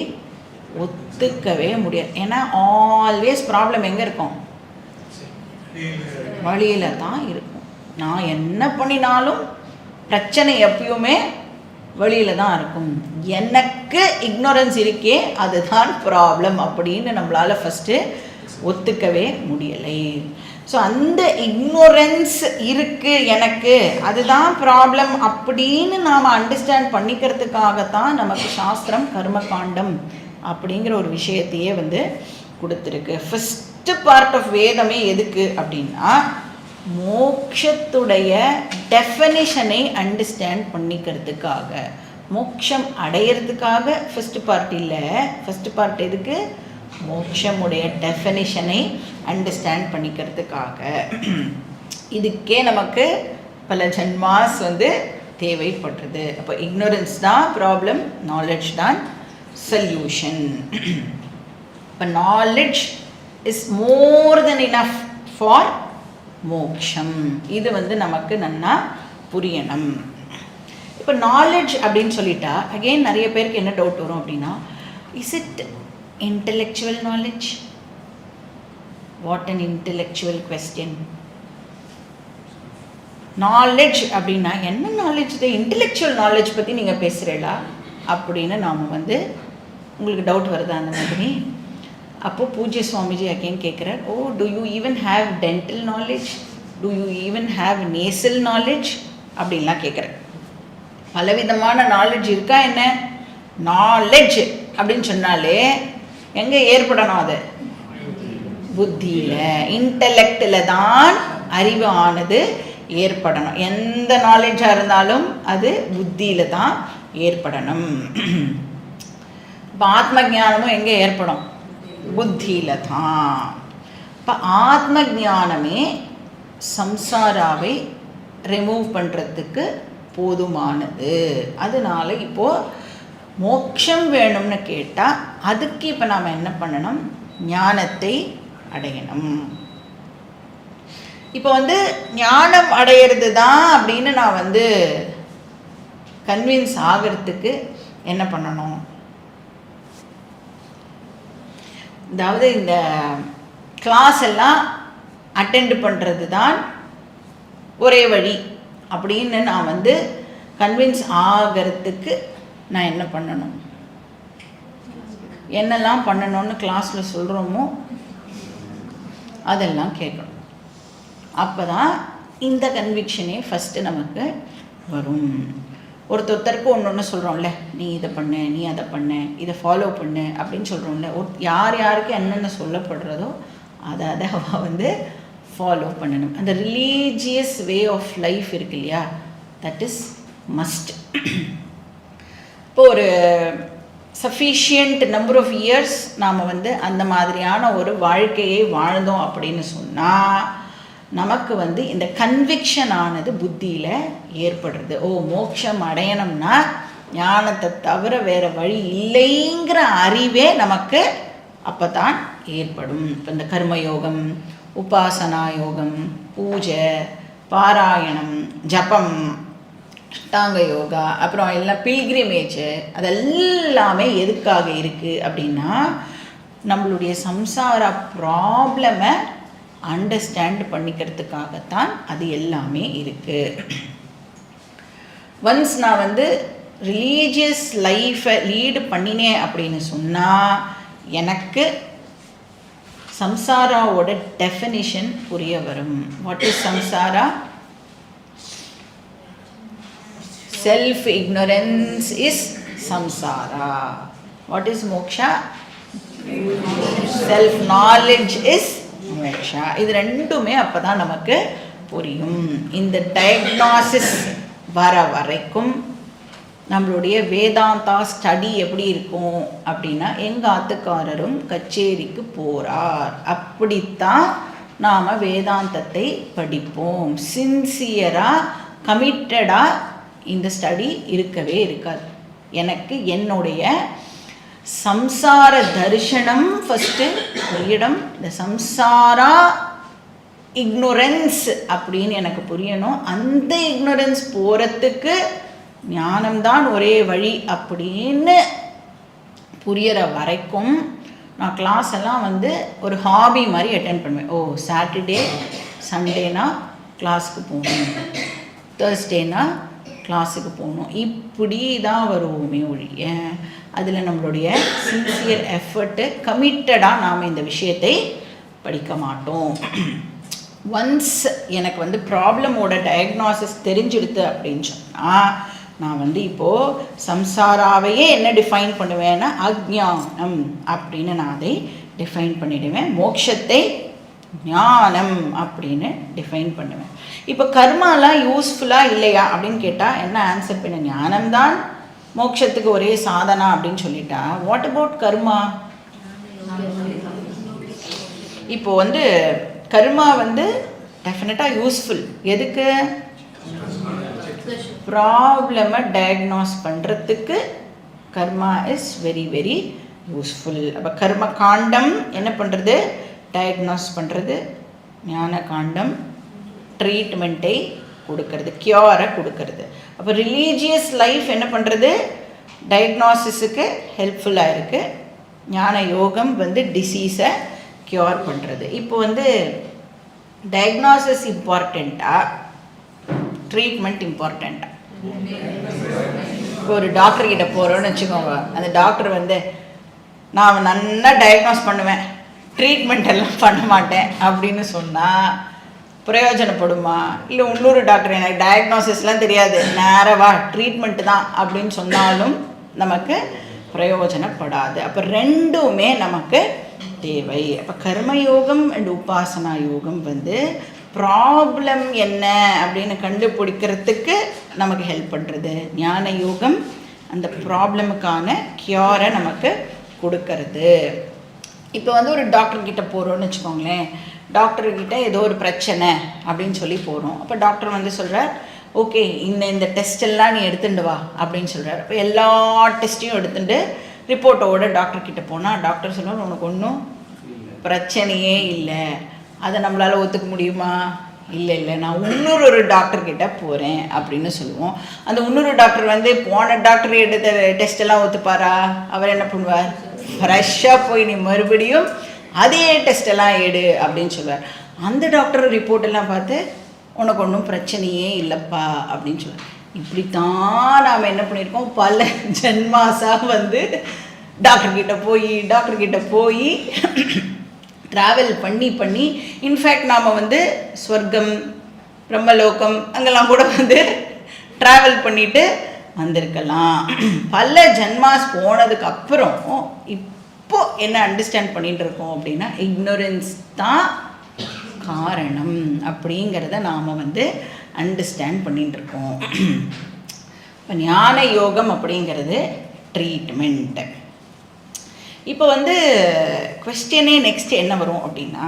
ஒத்துக்கவே முடியாது. ஏன்னா ஆல்வேஸ் ப்ராப்ளம் எங்கே இருக்கும், வழியில் தான் இருக்கும். நான் என்ன பண்ணினாலும் பிரச்சனை எப்பயுமே வழியில் தான் இருக்கும். எனக்கு இக்னோரன்ஸ் இருக்கே அதுதான் ப்ராப்ளம் அப்படின்னு நம்மளால் ஃபஸ்ட்டு ஒத்துக்கவே முடியலை. ஸோ அந்த இக்னோரன்ஸ் இருக்குது எனக்கு, அதுதான் ப்ராப்ளம் அப்படின்னு நாம் அண்டர்ஸ்டாண்ட் பண்ணிக்கிறதுக்காகத்தான் நமக்கு சாஸ்திரம் கர்மகாண்டம் அப்படிங்கிற ஒரு விஷயத்தையே வந்து கொடுத்துருக்கு. ஃபஸ்ட்டு பார்ட் ஆஃப் வேதமே எதுக்கு அப்படின்னா மோக்ஷத்துடைய டெஃபனிஷனை அண்டர்ஸ்டாண்ட் பண்ணிக்கிறதுக்காக, மோக்ஷம் அடையிறதுக்காக ஃபஸ்ட்டு பார்ட் இல்லை. ஃபஸ்ட்டு பார்ட் எதுக்கு, மோக்ஷமுடைய டெஃபனிஷனை அண்டர்ஸ்டாண்ட் பண்ணிக்கிறதுக்காக. இதுக்கே நமக்கு பல ஜன்மாஸ் வந்து தேவைப்படுறது. அப்போ இக்னோரன்ஸ் தான் ப்ராப்ளம், நாலேஜ் தான் சொல்யூஷன். இப்போ knowledge is more then enough for மோக்ஷம். இது வந்து நமக்கு நன்னா புரியணும். இப்போ நாலேஜ் அப்படின்னு சொல்லிட்டா அகெயின் நிறைய பேருக்கு என்ன டவுட் வரும் அப்படின்னா, is it intellectual knowledge? What an intellectual question. Knowledge அப்படின்னா என்ன நாலேஜ்? இது இன்டெலெக்சுவல் நாலேஜ் பற்றி நீங்கள் பேசுகிறீங்களா அப்படின்னு நாம் வந்து உங்களுக்கு டவுட் வருதா அந்த மாதிரி? அப்போது பூஜ்ய சுவாமிஜி அகெயின் கேட்குறார், oh do you even have dental knowledge, do you even have nasal knowledge அப்படின்லாம் கேட்குறேன். பலவிதமான நாலேஜ் இருக்கா என்ன? நாலேஜ் அப்படின்னு சொன்னாலே எங்கே ஏற்படணும்? அது புத்தியில், இன்டெலெக்டில் தான் அறிவு ஆனது ஏற்படணும். எந்த நாலேஜாக இருந்தாலும் அது புத்தியில் தான் ஏற்படணும். இப்போ ஆத்ம ஞானமும் எங்கே ஏற்படும்? புத்தியில் தான். இப்போ ஆத்ம ஞானமே சம்சாராவை ரிமூவ் பண்ணுறதுக்கு போதுமானது. அதனால இப்போது மோட்சம் வேணும்னு கேட்டால் அதுக்கு இப்போ நாம் என்ன பண்ணணும்? ஞானத்தை அடையணும். இப்போ வந்து ஞானம் அடையிறது தான் அப்படின்னு நான் வந்து கன்வின்ஸ் ஆகிறதுக்கு என்ன பண்ணணும்? அதாவது இந்த கிளாஸ் எல்லாம் அட்டெண்ட் பண்ணுறது தான் ஒரே வழி அப்படின்னு நான் வந்து கன்வின்ஸ் ஆகிறதுக்கு நான் என்ன பண்ணணும்? என்னெல்லாம் பண்ணணும்னு கிளாஸில் சொல்கிறோமோ அதெல்லாம் கேட்கணும். அப்போ தான் இந்த கன்விக்ஷனே ஃபஸ்ட்டு நமக்கு வரும். ஒருத்தருக்கு ஒன்று ஒன்று சொல்கிறோம்ல, நீ இதை பண்ணு, நீ அதை பண்ணு, இதை ஃபாலோ பண்ணு அப்படின்னு சொல்கிறோம்ல. யார் யாருக்கு என்னென்ன சொல்லப்படுறதோ அதை அவள் வந்து ஃபாலோ பண்ணணும். அந்த ரிலீஜியஸ் வே ஆஃப் லைஃப் இருக்கு இல்லையா, தட் இஸ் மஸ்ட். இப்போ ஒரு சஃபிஷியன்ட் நம்பர் ஆஃப் இயர்ஸ் நாம் வந்து அந்த மாதிரியான ஒரு வாழ்க்கையை வாழ்ந்தோம் அப்படின்னு சொன்னால் நமக்கு வந்து இந்த கன்விக்ஷன் ஆனது புத்தியில் ஏற்படுறது. ஓ மோட்சம் அடையணும்னா ஞானத்தை தவிர வேறு வழி இல்லைங்கிற அறிவே நமக்கு அப்போ தான் ஏற்படும். இப்போ இந்த கர்மயோகம், உபாசனா யோகம், பூஜை, பாராயணம், ஜபம், அஷ்டாங்க யோகா, அப்புறம் எல்லாம் பில்கிரிமேஜ், அதெல்லாமே எதுக்காக இருக்குது அப்படின்னா நம்மளுடைய சம்சார ப்ராப்ளமை அண்டர்ஸ்டாண்ட் பண்ணிக்கிறதுக்காகத்தான் அது எல்லாமே இருக்குது. ஒன்ஸ் நான் வந்து ரிலீஜியஸ் லைஃப்பை லீடு பண்ணினேன் அப்படின்னு சொன்னால் எனக்கு சம்சாராவோட டெஃபினிஷன் புரிய வரும். What is samsara? Self ignorance is samsara. What is moksha? Self knowledge is moksha. இது ரெண்டுமே அப்போ தான் நமக்கு புரியும். இந்த டயக்னாசிஸ் வர வரைக்கும் நம்மளுடைய வேதாந்தா ஸ்டடி எப்படி இருக்கும் அப்படின்னா, எங்கள் ஆத்துக்காரரும் கச்சேரிக்கு போகிறார், அப்படித்தான் நாம் வேதாந்தத்தை படிப்போம். சின்சியராக கமிட்டடாக இந்த ஸ்டடி இருக்கவே இருக்காது. எனக்கு என்னுடைய சம்சார தரிசனம் ஃபஸ்ட்டு புரியணும். இந்த சம்சாரா இக்னோரன்ஸ் அப்படின்னு எனக்கு புரியணும். அந்த இக்னோரன்ஸ் போகிறதுக்கு ஞானம்தான் ஒரே வழி அப்படின்னு புரியற வரைக்கும் நான் கிளாஸ் எல்லாம் வந்து ஒரு ஹாபி மாதிரி அட்டென்ட் பண்ணுவேன். ஓ சாட்டர்டே சண்டேனா கிளாஸுக்கு போகணும், தேர்ஸ்டேனா கிளாஸுக்கு போகணும், இப்படி தான் வருவோமே ஒழிய அதில் நம்மளுடைய சின்சியர் எஃபர்ட்டு கமிட்டடாக நாம் இந்த விஷயத்தை படிக்க மாட்டோம். ஒன்ஸ் எனக்கு வந்து ப்ராப்ளமோட டயக்னாசிஸ் தெரிஞ்சிடுது அப்படின்னு சொன்னால் நான் வந்து இப்போது சம்சாராவையே என்ன டிஃபைன் பண்ணுவேன்னா அஜ்ஞானம் அப்படின்னு நான் அதை டிஃபைன் பண்ணிடுவேன். மோட்சத்தை ஞானம் அப்படின்னு டிஃபைன் பண்ணுவேன். இப்போ கர்மாலாம் யூஸ்ஃபுல்லாக இல்லையா அப்படின்னு கேட்டால் என்ன ஆன்சர் பண்ண? ஞானம்தான் மோட்சத்துக்கு ஒரே சாதனா அப்படின்னு சொல்லிட்டா வாட் அபவுட் கர்மா? இப்போ வந்து கர்மா வந்து டெஃபினட்டாக யூஸ்ஃபுல். எதுக்கு? ப்ராப்ளமை டயக்னாஸ் பண்ணுறதுக்கு கர்மா இஸ் வெரி வெரி யூஸ்ஃபுல். அப்போ கர்ம காண்டம் என்ன பண்ணுறது? டயக்னாஸ் பண்ணுறது. ஞான காண்டம் ட்ரீட்மெண்ட்டை கொடுக்கறது, க்யூரை கொடுக்கறது. அப்போ ரிலீஜியஸ் லைஃப் என்ன பண்ணுறது, டயக்னாசிஸுக்கு ஹெல்ப்ஃபுல்லாக இருக்குது. ஞான யோகம் வந்து டிசீஸை க்யூர் பண்ணுறது. இப்போ வந்து டயக்னாசிஸ் இம்பார்ட்டண்ட்டா, ட்ரீட்மெண்ட் இம்பார்ட்டண்ட்டா? இப்போ ஒரு டாக்டர்கிட்ட போகிறோன்னு வச்சுக்கோங்க, அந்த டாக்டர் வந்து நான் நல்லா டயக்னாஸ் பண்ணுவேன், ட்ரீட்மெண்ட் எல்லாம் பண்ண மாட்டேன் அப்படின்னு சொன்னால் பிரயோஜனப்படுமா? இல்லை இன்னொரு டாக்டர் எனக்கு டயக்னாசிஸ்லாம் தெரியாது, நேரவா ட்ரீட்மெண்ட்டு தான் அப்படின்னு சொன்னாலும் நமக்கு பிரயோஜனப்படாது. அப்போ ரெண்டுமே நமக்கு தேவை. அப்போ கர்மயோகம் அண்ட் உபாசனா யோகம் வந்து ப்ராப்ளம் என்ன அப்படின்னு கண்டுபிடிக்கிறதுக்கு நமக்கு ஹெல்ப் பண்ணுறது. ஞான யோகம் அந்த ப்ராப்ளமுக்கான க்யூரை நமக்கு கொடுக்கறது. இப்போ வந்து ஒரு டாக்டர்கிட்ட போகிறோன்னு வச்சுக்கோங்களேன், டாக்டர்கிட்ட ஏதோ ஒரு பிரச்சனை அப்படின்னு சொல்லி போகிறோம். அப்போ டாக்டர் வந்து சொல்கிறார், ஓகே இந்த டெஸ்ட்டெல்லாம் நீ எடுத்துட்டு வா அப்படின்னு சொல்கிறார். அப்போ எல்லா டெஸ்ட்டையும் எடுத்துட்டு ரிப்போர்ட்டோட டாக்டர்கிட்ட போனால் டாக்டர் சொல்லுவார், உனக்கு ஒன்றும் பிரச்சனையே இல்லை. அதை நம்மளால் ஒத்துக்க முடியுமா? இல்லை நான் இன்னொரு டாக்டர்கிட்ட போகிறேன் அப்படின்னு சொல்லுவோம். அந்த இன்னொரு டாக்டர் வந்து போன டாக்டர் எடுத்த டெஸ்ட்டெல்லாம் ஒத்துப்பாரா? அவர் என்ன பண்ணுவார், ஃப்ரெஷ்ஷாக போய் நீ மறுபடியும் அதே டெஸ்ட்டெல்லாம் எடு அப்படின்னு சொல்லுவார். அந்த டாக்டர் ரிப்போர்ட்டெல்லாம் பார்த்து உனக்கு ஒன்றும் பிரச்சனையே இல்லைப்பா அப்படின்னு சொல்லுவார். இப்படித்தான் நாம் என்ன பண்ணியிருக்கோம், பல ஜென்மாஸாக வந்து டாக்டர்கிட்ட போய் ட்ராவல் பண்ணி இன்ஃபேக்ட் நாம் வந்து ஸ்வர்க்கம் பிரம்மலோகம் அங்கெல்லாம் கூட வந்து ட்ராவல் பண்ணிட்டு வந்திருக்கலாம். பல ஜென்மாஸ் போனதுக்கு அப்புறம் இப்போ என்ன அண்டர்ஸ்டாண்ட் பண்ணிட்டு இருக்கோம் அப்படின்னா, இக்னோரன்ஸ் தான் காரணம் அப்படிங்கிறத நாம் வந்து அண்டர்ஸ்டாண்ட் பண்ணிட்டு இருக்கோம். இப்போ ஞான யோகம் அப்படிங்கிறது ட்ரீட்மெண்ட். இப்போ வந்து குவெஸ்டனே நெக்ஸ்ட் என்ன வரும் அப்படின்னா,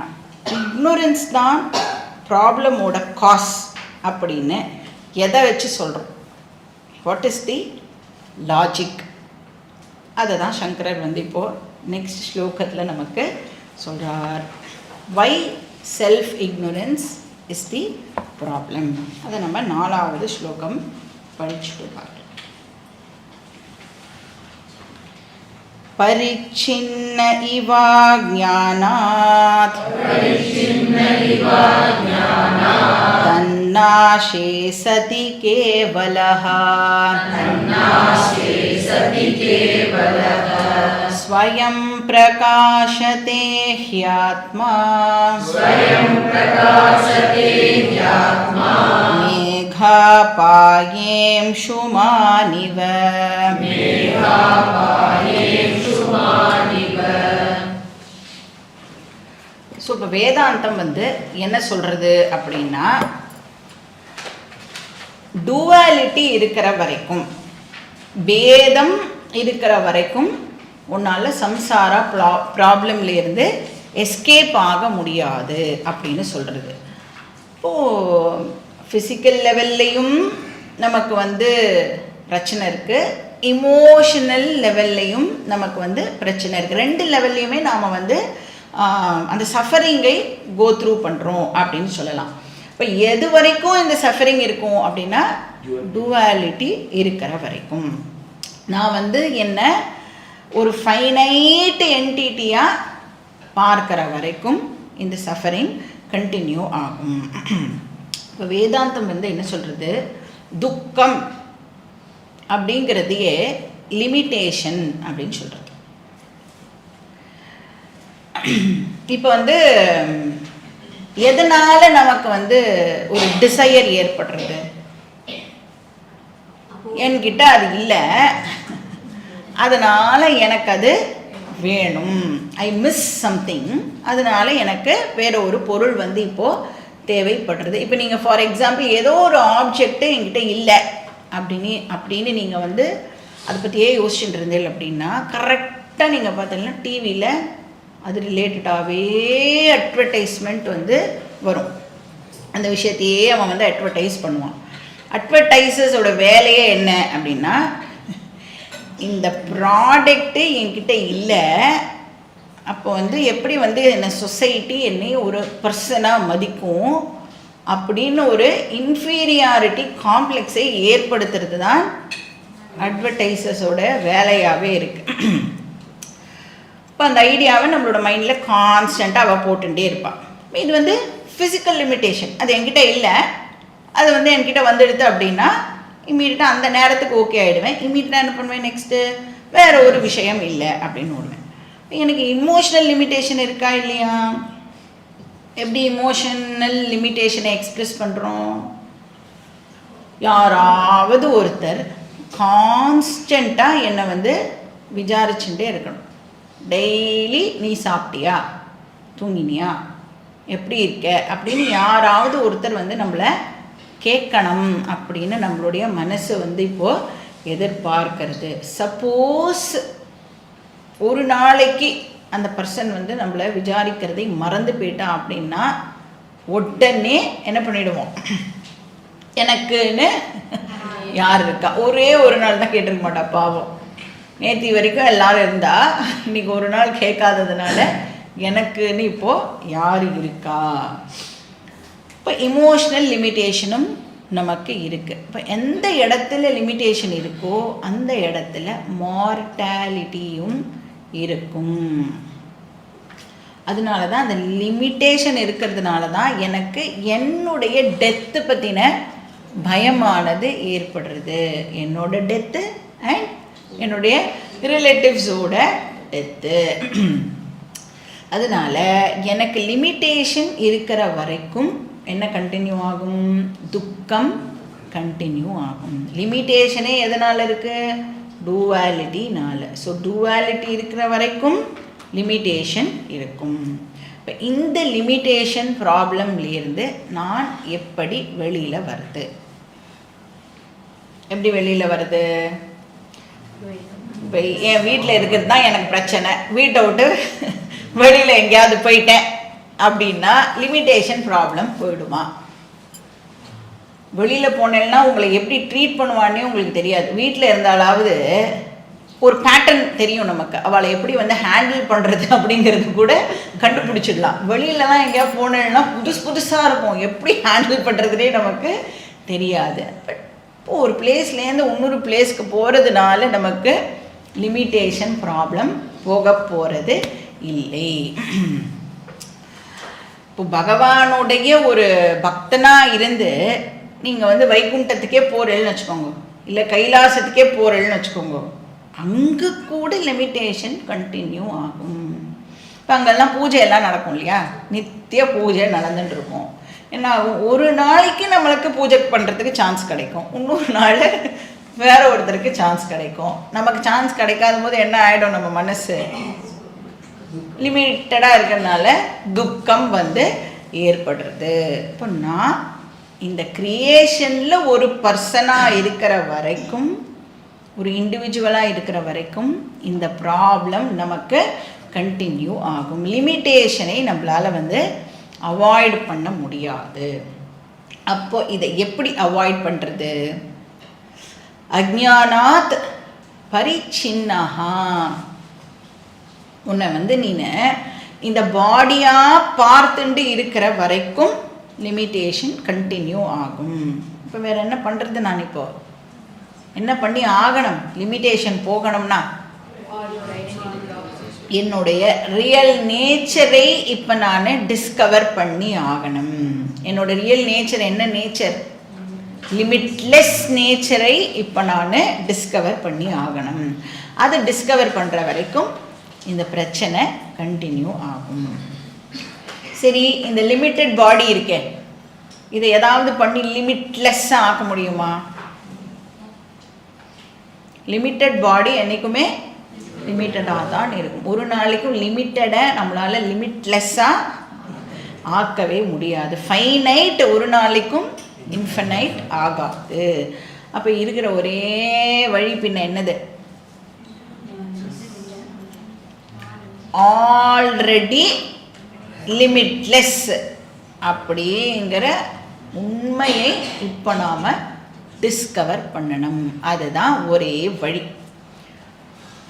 இக்னோரன்ஸ் தான் ப்ராப்ளமோட காஸ் அப்படின்னு எதை வச்சு சொல்கிறோம்? What is the logic? அதை தான் சங்கரர் வந்து இப்போது நெக்ஸ்ட் ஸ்லோகத்தில் நமக்கு சொல்கிறார். Why self ignorance is the problem. அதை நம்ம 4வது ஸ்லோகம் படிச்சுட்டு பார்க்கலாம். परिच्छिन्न इवा ज्ञानात् तन्नाशे सति केवलः स्वयं प्रकाशते ह्यात्मा मेघापायेंशुमानिव. ஸோ இப்போ வேதாந்தம் வந்து என்ன சொல்கிறது அப்படின்னா, டுவாலிட்டி இருக்கிற வரைக்கும், பேதம் இருக்கிற வரைக்கும் உன்னால் சம்சாரா ப்ராப்ளம்லேருந்து எஸ்கேப் ஆக முடியாது அப்படின்னு சொல்கிறது. இப்போது ஃபிசிக்கல் லெவல்லையும் நமக்கு வந்து பிரச்சனை இருக்குது, இமோஷனல் லெவல்லையும் நமக்கு வந்து பிரச்சனை இருக்குது. 2 லெவல்லையுமே நாம் வந்து அந்த சஃபரிங்கை கோ த்ரூ பண்ணுறோம் அப்படின்னு சொல்லலாம். இப்போ எது வரைக்கும் இந்த சஃபரிங் இருக்கும் அப்படின்னா, டுவாலிட்டி இருக்கிற வரைக்கும். நான் வந்து என்ன ஒரு ஃபைனைட் என்டிட்டியாக பார்க்குற வரைக்கும் இந்த சஃபரிங் கண்டினியூ ஆகும். இப்போ வேதாந்தம் வந்து என்ன சொல்கிறது, துக்கம் அப்படிங்கிறதையே லிமிட்டேஷன் அப்படின்னு சொல்கிறது. இப்போ வந்து எதனால நமக்கு வந்து ஒரு டிசையர் ஏற்படுறது, என்கிட்ட அது இல்லை, அதனால் எனக்கு அது வேணும், ஐ மிஸ் சம்திங், அதனால எனக்கு வேறு ஒரு பொருள் வந்து இப்போது தேவைப்படுறது. இப்போ நீங்கள் ஃபார் எக்ஸாம்பிள் ஏதோ ஒரு ஆப்ஜெக்ட்டு என்கிட்ட இல்லை அப்படின்னு நீங்கள் வந்து அதை பற்றியே யோசிச்சுட்டு இருந்தீங்க அப்படின்னா, கரெக்டாக நீங்கள் பார்த்தீங்கன்னா டிவியில் அது ரிலேட்டடாகவே அட்வர்டைஸ்மெண்ட் வந்து வரும். அந்த விஷயத்தையே அவன் வந்து அட்வர்டைஸ் பண்ணுவான். அட்வர்டைஸஸோட வேலையே என்ன அப்படின்னா, இந்த ப்ராடக்ட்டு என்கிட்ட இல்லை, அப்போ வந்து எப்படி வந்து என்ன சொசைட்டி என்னை ஒரு பர்சனாக மதிக்கும் அப்படின்னு ஒரு இன்ஃபீரியாரிட்டி காம்ப்ளெக்ஸை ஏற்படுத்துறது தான் அட்வர்டைசஸோட வேலையாகவே இருக்குது. இப்போ அந்த ஐடியாவை நம்மளோட மைண்டில் கான்ஸ்டண்ட்டாக அவள் போட்டுகிட்டே இருப்பாள். இது வந்து ஃபிசிக்கல் லிமிட்டேஷன். அது என்கிட்ட இல்லை, அது வந்து என்கிட்ட வந்துடுது அப்படின்னா இம்மீடியட்டாக அந்த நேரத்துக்கு ஓகே ஆகிடுவேன். இம்மீடியட்டாக என்ன பண்ணுவேன், நெக்ஸ்ட்டு வேறு ஒரு விஷயம் இல்லை அப்படின்னு விடுவேன். எனக்கு இமோஷ்னல் லிமிட்டேஷன் இருக்கா இல்லையா? எப்படி இமோஷனல் லிமிட்டேஷனை எக்ஸ்ப்ரெஸ் பண்ணுறோம்? யாராவது ஒருத்தர் கான்ஸ்டண்ட்டாக என்னை வந்து விசாரிச்சுட்டே இருக்கணும். டெய்லி நீ சாப்பிட்டியா, தூங்கினியா, எப்படி இருக்க அப்படின்னு யாராவது ஒருத்தர் வந்து நம்மளை கேட்கணும் அப்படின்னு நம்மளுடைய மனசு வந்து இப்போது எதிர்பார்க்கிறது. சப்போஸ் ஒரு நாளைக்கு அந்த பர்சன் வந்து நம்மளை விசாரிக்கிறதை மறந்து போயிட்டான் அப்படின்னா உடனே என்ன பண்ணிவிடுவோம், எனக்குன்னு யார் இருக்கா? ஒரே ஒரு நாள் தான் கேட்டிருக்க மாட்டா பாவம். நேற்று வரைக்கும் எல்லோரும் இருந்தால் இன்றைக்கி ஒரு நாள் கேட்காததுனால எனக்குன்னு இப்போது யார் இருக்கா? இப்போ இமோஷ்னல் லிமிட்டேஷனும் நமக்கு இருக்குது. இப்போ எந்த இடத்துல லிமிட்டேஷன் இருக்கோ அந்த இடத்துல மார்டாலிட்டியும் இருக்கும். அதனால தான் அந்த லிமிட்டேஷன் இருக்கிறதுனால தான் எனக்கு என்னுடைய டெத்து பற்றின பயமானது ஏற்படுறது. என்னோட டெத்து அண்ட் என்னுடைய ரிலேட்டிவ்ஸோட டெத்து. அதனால் எனக்கு லிமிட்டேஷன் இருக்கிற வரைக்கும் என்ன கண்டினியூ ஆகும்? துக்கம் கண்டினியூ ஆகும். லிமிட்டேஷனே எதனால் இருக்குது? டூவாலிட்டினால். ஸோ டூவாலிட்டி இருக்கிற வரைக்கும் லிமிட்டேஷன் இருக்கும். இப்போ இந்த லிமிட்டேஷன் ப்ராப்ளம்லேருந்து நான் எப்படி வெளியில் வருது? எப்படி வெளியில் வருது? இப்போ என் வீட்டில் இருக்கிறது தான் எனக்கு பிரச்சனை. வீட்டை விட்டு வெளியில் எங்கேயாவது போயிட்டேன் அப்படின்னா லிமிட்டேஷன் ப்ராப்ளம் போயிடுமா? வெளியில் போனேன்னா உங்களை எப்படி ட்ரீட் பண்ணுவான்னே உங்களுக்கு தெரியாது. வீட்டில் இருந்தாலாவது ஒரு பேட்டர்ன் தெரியும் நமக்கு, அவளை எப்படி வந்து ஹேண்டில் பண்ணுறது அப்படிங்கிறது கூட கண்டுபிடிச்சிடலாம். வெளியிலலாம் எங்கேயாவது போனேன்னா புதுசாக இருக்கும், எப்படி ஹேண்டில் பண்ணுறதுனே நமக்கு தெரியாது. பட் இப்போது ஒரு பிளேஸ்லேருந்து இன்னொரு பிளேஸ்க்கு போகிறதுனால நமக்கு லிமிட்டேஷன் ப்ராப்ளம் போக போகிறது இல்லை. இப்போ பகவானுடைய ஒரு பக்தனாக இருந்து நீங்கள் வந்து வைகுண்டத்துக்கே போகிறேன்னு வச்சுக்கோங்க, இல்லை கைலாசத்துக்கே போகிறேன்னு வச்சுக்கோங்க, அங்கே கூட லிமிட்டேஷன் கண்டினியூ ஆகும். இப்போ அங்கெல்லாம் பூஜையெல்லாம் நடக்கும் இல்லையா? நித்திய பூஜை நடந்துட்டுருக்கும். ஏன்னா ஒரு நாளைக்கு நம்மளுக்கு பூஜை பண்ணுறதுக்கு சான்ஸ் கிடைக்கும், இன்னொரு நாள் வேற ஒருத்தருக்கு சான்ஸ் கிடைக்கும். நமக்கு சான்ஸ் கிடைக்காத போது என்ன ஆகிடும்? நம்ம மனசு லிமிட்டடாக இருக்கிறதுனால துக்கம் வந்து ஏற்படுறது. இப்போ நான் இந்த கிரியேஷனில் ஒரு பர்சனாக இருக்கிற வரைக்கும், ஒரு இண்டிவிஜுவலாக இருக்கிற வரைக்கும் இந்த ப்ராப்ளம் நமக்கு கண்டினியூ ஆகும். லிமிட்டேஷனை நம்மளால் வந்து அவாய்ட் பண்ண முடியாது. அப்போ இதை எப்படி அவாய்ட் பண்ணுறது? அஜ்ஞானாத் பரிச்சின்னஹா. உன்னை வந்து நீ இந்த பாடியாக பார்த்துட்டு இருக்கிற வரைக்கும் லிமிட்டேஷன் கண்டினியூ ஆகும். இப்போ வேறு என்ன பண்ணுறது? நான் இப்போ என்ன பண்ணி ஆகணும்? லிமிட்டேஷன் போகணும்னா என்னுடைய ரியல் நேச்சரை இப்போ நான் டிஸ்கவர் பண்ணி ஆகணும். என்னோட ரியல் நேச்சர் என்ன நேச்சர்? லிமிட்லெஸ் நேச்சரை இப்போ நான் டிஸ்கவர் பண்ணி ஆகணும். அதை டிஸ்கவர் பண்ணுற வரைக்கும் இந்த பிரச்சனை கண்டினியூ ஆகும். சரி, இந்த லிமிட்டட் பாடி இருக்கே, இதை ஏதாவது பண்ணி லிமிட்லெஸ்ஸாக ஆக்க முடியுமா? லிமிட்டட் பாடி என்றைக்குமே லிமிட்டடாக தான் இருக்கும். ஒரு நாளைக்கும் லிமிட்டடை நம்மளால் லிமிட்லெஸ்ஸாக ஆக்கவே முடியாது. ஃபைனைட் ஒரு நாளைக்கும் இன்ஃபைனைட் ஆகாது. அப்போ இருக்கிற ஒரே வழி பின்ன என்னது? ஆல்ரெடி லிமிட்லெஸ் அப்படிங்கிற உண்மையை இப்போ நாம் டிஸ்கவர் பண்ணணும். அதுதான் ஒரே வழி.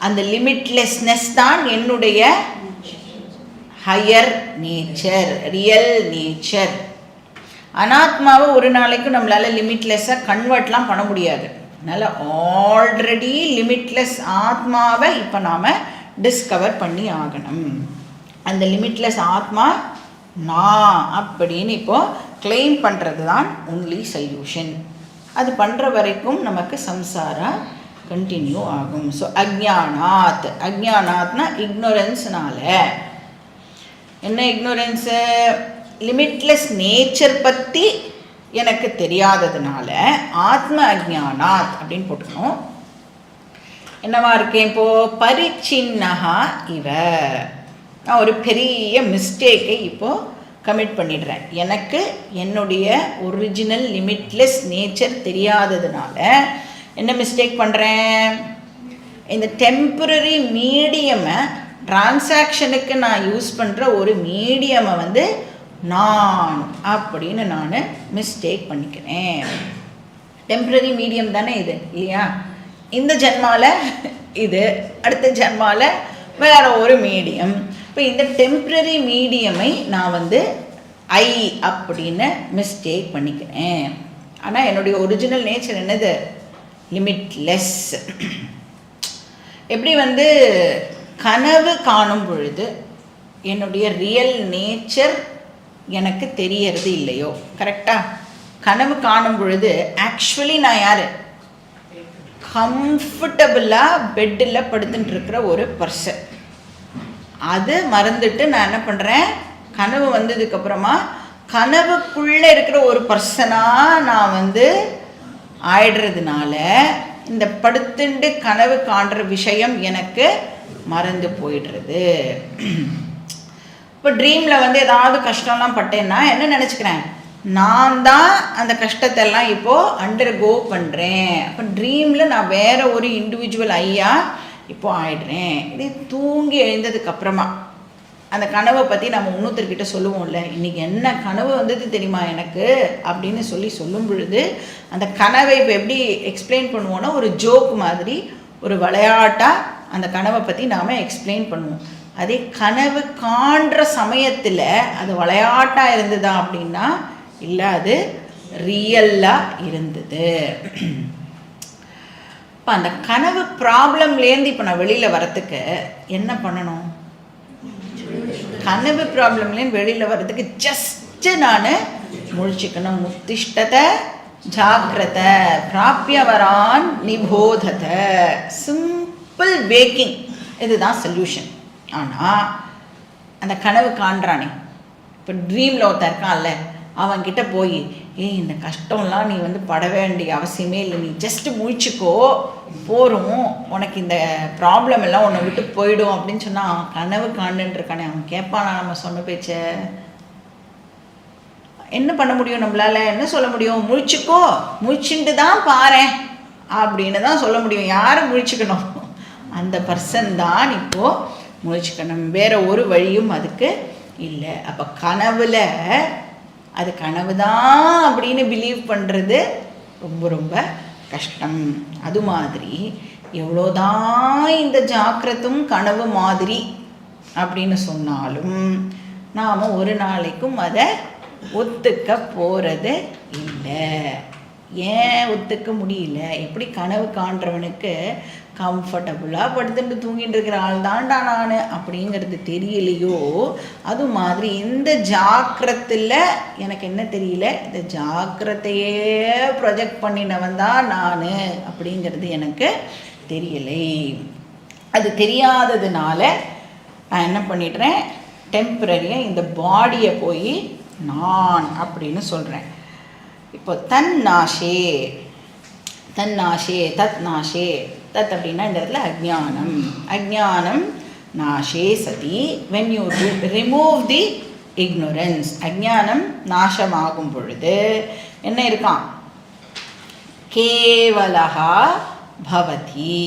அந்த லிமிட்லெஸ்னஸ் தான் என்னுடைய ஹையர் நேச்சர், ரியல் நேச்சர். அனாத்மாவை ஒரு நாளைக்கு நம்மளால் லிமிட்லெஸ்ஸாக கன்வெர்ட்லாம் பண்ண முடியாது. அதனால் ஆல்ரெடி லிமிட்லெஸ் ஆத்மாவை இப்போ நாம் டிஸ்கவர் பண்ணி ஆகணும். அந்த லிமிட்லெஸ் ஆத்மா நான் அப்படின்னு இப்போது கிளைம் பண்ணுறது தான் ஒன்லி சொல்யூஷன். அது பண்ணுற வரைக்கும் நமக்கு சம்சாரா கண்டினியூ ஆகும். ஸோ அஜ்ஞானாத், அஜ்ஞானாத்னா இக்னோரன்ஸ்னால. என்ன இக்னோரன்ஸு? லிமிட்லெஸ் நேச்சர் பற்றி எனக்கு தெரியாததுனால ஆத்ம அஜ்ஞானாத் அப்படின்னு போட்டுக்கணும். என்னவா இருக்கேன் இப்போது? பரிச்சின்னஹா இவ. நான் ஒரு பெரிய மிஸ்டேக்கை இப்போது கமிட் பண்ணிடுறேன். எனக்கு என்னுடைய ஒரிஜினல் லிமிட்லெஸ் நேச்சர் தெரியாததுனால என்ன மிஸ்டேக் பண்ணுறேன்? இந்த டெம்பரரி மீடியமை, டிரான்சாக்ஷனுக்கு நான் யூஸ் பண்ணுற ஒரு மீடியமை வந்து நான் அப்படின்னு நான் மிஸ்டேக் பண்ணிக்கிறேன். டெம்பரரி மீடியம் தானே இது, இல்லையா? இந்த ஜென்மாவில் இது, அடுத்த ஜென்மாவில் வேறு ஒரு மீடியம். இப்போ இந்த டெம்பரரி மீடியமை நான் வந்து ஐ அப்படின்னு மிஸ்டேக் பண்ணிக்கிறேன். ஆனால் என்னுடைய ஒரிஜினல் நேச்சர் என்னது? லிமிட்லெஸ். எப்படி வந்து கனவு காணும் பொழுது என்னுடைய ரியல் நேச்சர் எனக்கு தெரியறது இல்லையோ, கரெக்டாக? கனவு காணும் பொழுது ஆக்சுவலி நான் யார்? கம்ஃபர்டபுளாக பெட்டில் படுத்துட்டு இருக்கிற ஒரு பர்சன். அது மறந்துட்டு நான் என்ன பண்ணுறேன்? கனவு வந்ததுக்கப்புறமா கனவுக்குள்ளே இருக்கிற ஒரு பர்சனாக நான் வந்து ஆயிடுறதுனால இந்த படுத்துண்டு கனவு காண்ற விஷயம் எனக்கு மறந்து போயிடுறது. இப்போ ட்ரீமில் வந்து ஏதாவது கஷ்டம்லாம் பட்டேன்னா என்ன நினச்சிக்கிறேன்? நான் தான் அந்த கஷ்டத்தெல்லாம் இப்போது அண்டர்கோ பண்ணுறேன். அப்போ ட்ரீமில் நான் வேறு ஒரு இண்டிவிஜுவல் ஐயா இப்போது ஆயிடுறேன். இதே தூங்கி எழுந்ததுக்கப்புறமா அந்த கனவை பற்றி நம்ம இன்னொருத்தர்கிட்ட சொல்லுவோம்ல, இன்றைக்கி என்ன கனவு வந்தது தெரியுமா எனக்கு அப்படின்னு சொல்லும் பொழுது அந்த கனவை இப்போ எப்படி எக்ஸ்பிளைன் பண்ணுவோன்னா, ஒரு ஜோக் மாதிரி, ஒரு விளையாட்டாக அந்த கனவை பற்றி நாம் எக்ஸ்பிளைன் பண்ணுவோம். அதே கனவு காண்ற சமயத்தில் அது விளையாட்டாக இருந்ததா அப்படின்னா இல்லை, அது ரியலாக இருந்தது. இப்போ அந்த கனவு ப்ராப்ளம்லேருந்து இப்போ நான் வெளியில் வரத்துக்கு என்ன பண்ணணும்? கனவு ப்ராப்ளம்லேருந்து வெளியில் வர்றதுக்கு ஜஸ்ட்டு நான் முழிச்சுக்கணும். முத்திஷ்டத்தை ஜாக்கிரதை பிராப்பியவரான் நிபோதத்தை. சிம்பிள் வேக்கிங், இதுதான் சொல்யூஷன். ஆனால் அந்த கனவு காண்றானே, இப்போ ட்ரீமில் ஒருத்தர் இருக்கான்ல, அவன்கிட்ட போய் இந்த கஷ்டம்லாம் நீ வந்து பட வேண்டிய அவசியமே இல்லை, நீ ஜஸ்ட்டு முழிச்சுக்கோ போகிறோம், உனக்கு இந்த ப்ராப்ளம் எல்லாம் உன்னை விட்டு போயிடும் அப்படின்னு சொன்னால் கனவு காண்டுன்ட்ருக்கானே, அவன் கேட்பானா நம்ம சொன்ன பேச்ச? என்ன பண்ண முடியும் நம்மளால்? என்ன சொல்ல முடியும்? முழிச்சுக்கோ, முழிச்சுட்டு தான் பாரேன் அப்படின்னு தான் சொல்ல முடியும். யாரும் முழிச்சுக்கணும்? அந்த பர்சன் தான் இப்போது முழிச்சுக்கணும். வேறு ஒரு வழியும் அதுக்கு இல்லை. அப்போ கனவில் அது கனவு தான் அப்படின்னு பிலீவ் பண்ணுறது ரொம்ப ரொம்ப கஷ்டம். அது மாதிரி எவ்வளோதான் இந்த ஜாக்கிரத்தும் கனவு மாதிரி அப்படின்னு சொன்னாலும் நாம் ஒரு நாளைக்கும் அதை ஒத்துக்க போகிறது இல்லை. ஏன் ஒத்துக்க முடியல? எப்படி கனவு காண்றவனுக்கு கம்ஃபர்டபுளாக படுத்துட்டு தூங்கிட்டு இருக்கிற ஆள் தான்டா நான் அப்படிங்கிறது தெரியலையோ, அது மாதிரி இந்த ஜாக்கிரத்தில் எனக்கு என்ன தெரியல, இந்த ஜாக்கிரத்தையே ப்ரொஜெக்ட் பண்ணினவன் தான் நான் அப்படிங்கிறது எனக்கு தெரியலை. அது தெரியாததுனால நான் என்ன பண்ணிடுறேன்? டெம்பரரியாக இந்த பாடியை போய் நான் அப்படின்னு சொல்கிறேன். இப்போ தன்னாஷே, தன்னாஷே, தத் நாஷே. தத் அப்படின்னா இந்த இடத்துல அஜ்ஞானம். அஜ்ஞானம் நாஷே சதி, when you remove the ignorance, அஜ்ஞானம் நாசமாகும் பொழுது என்ன இருக்கான்? கேவலஹா பவதி.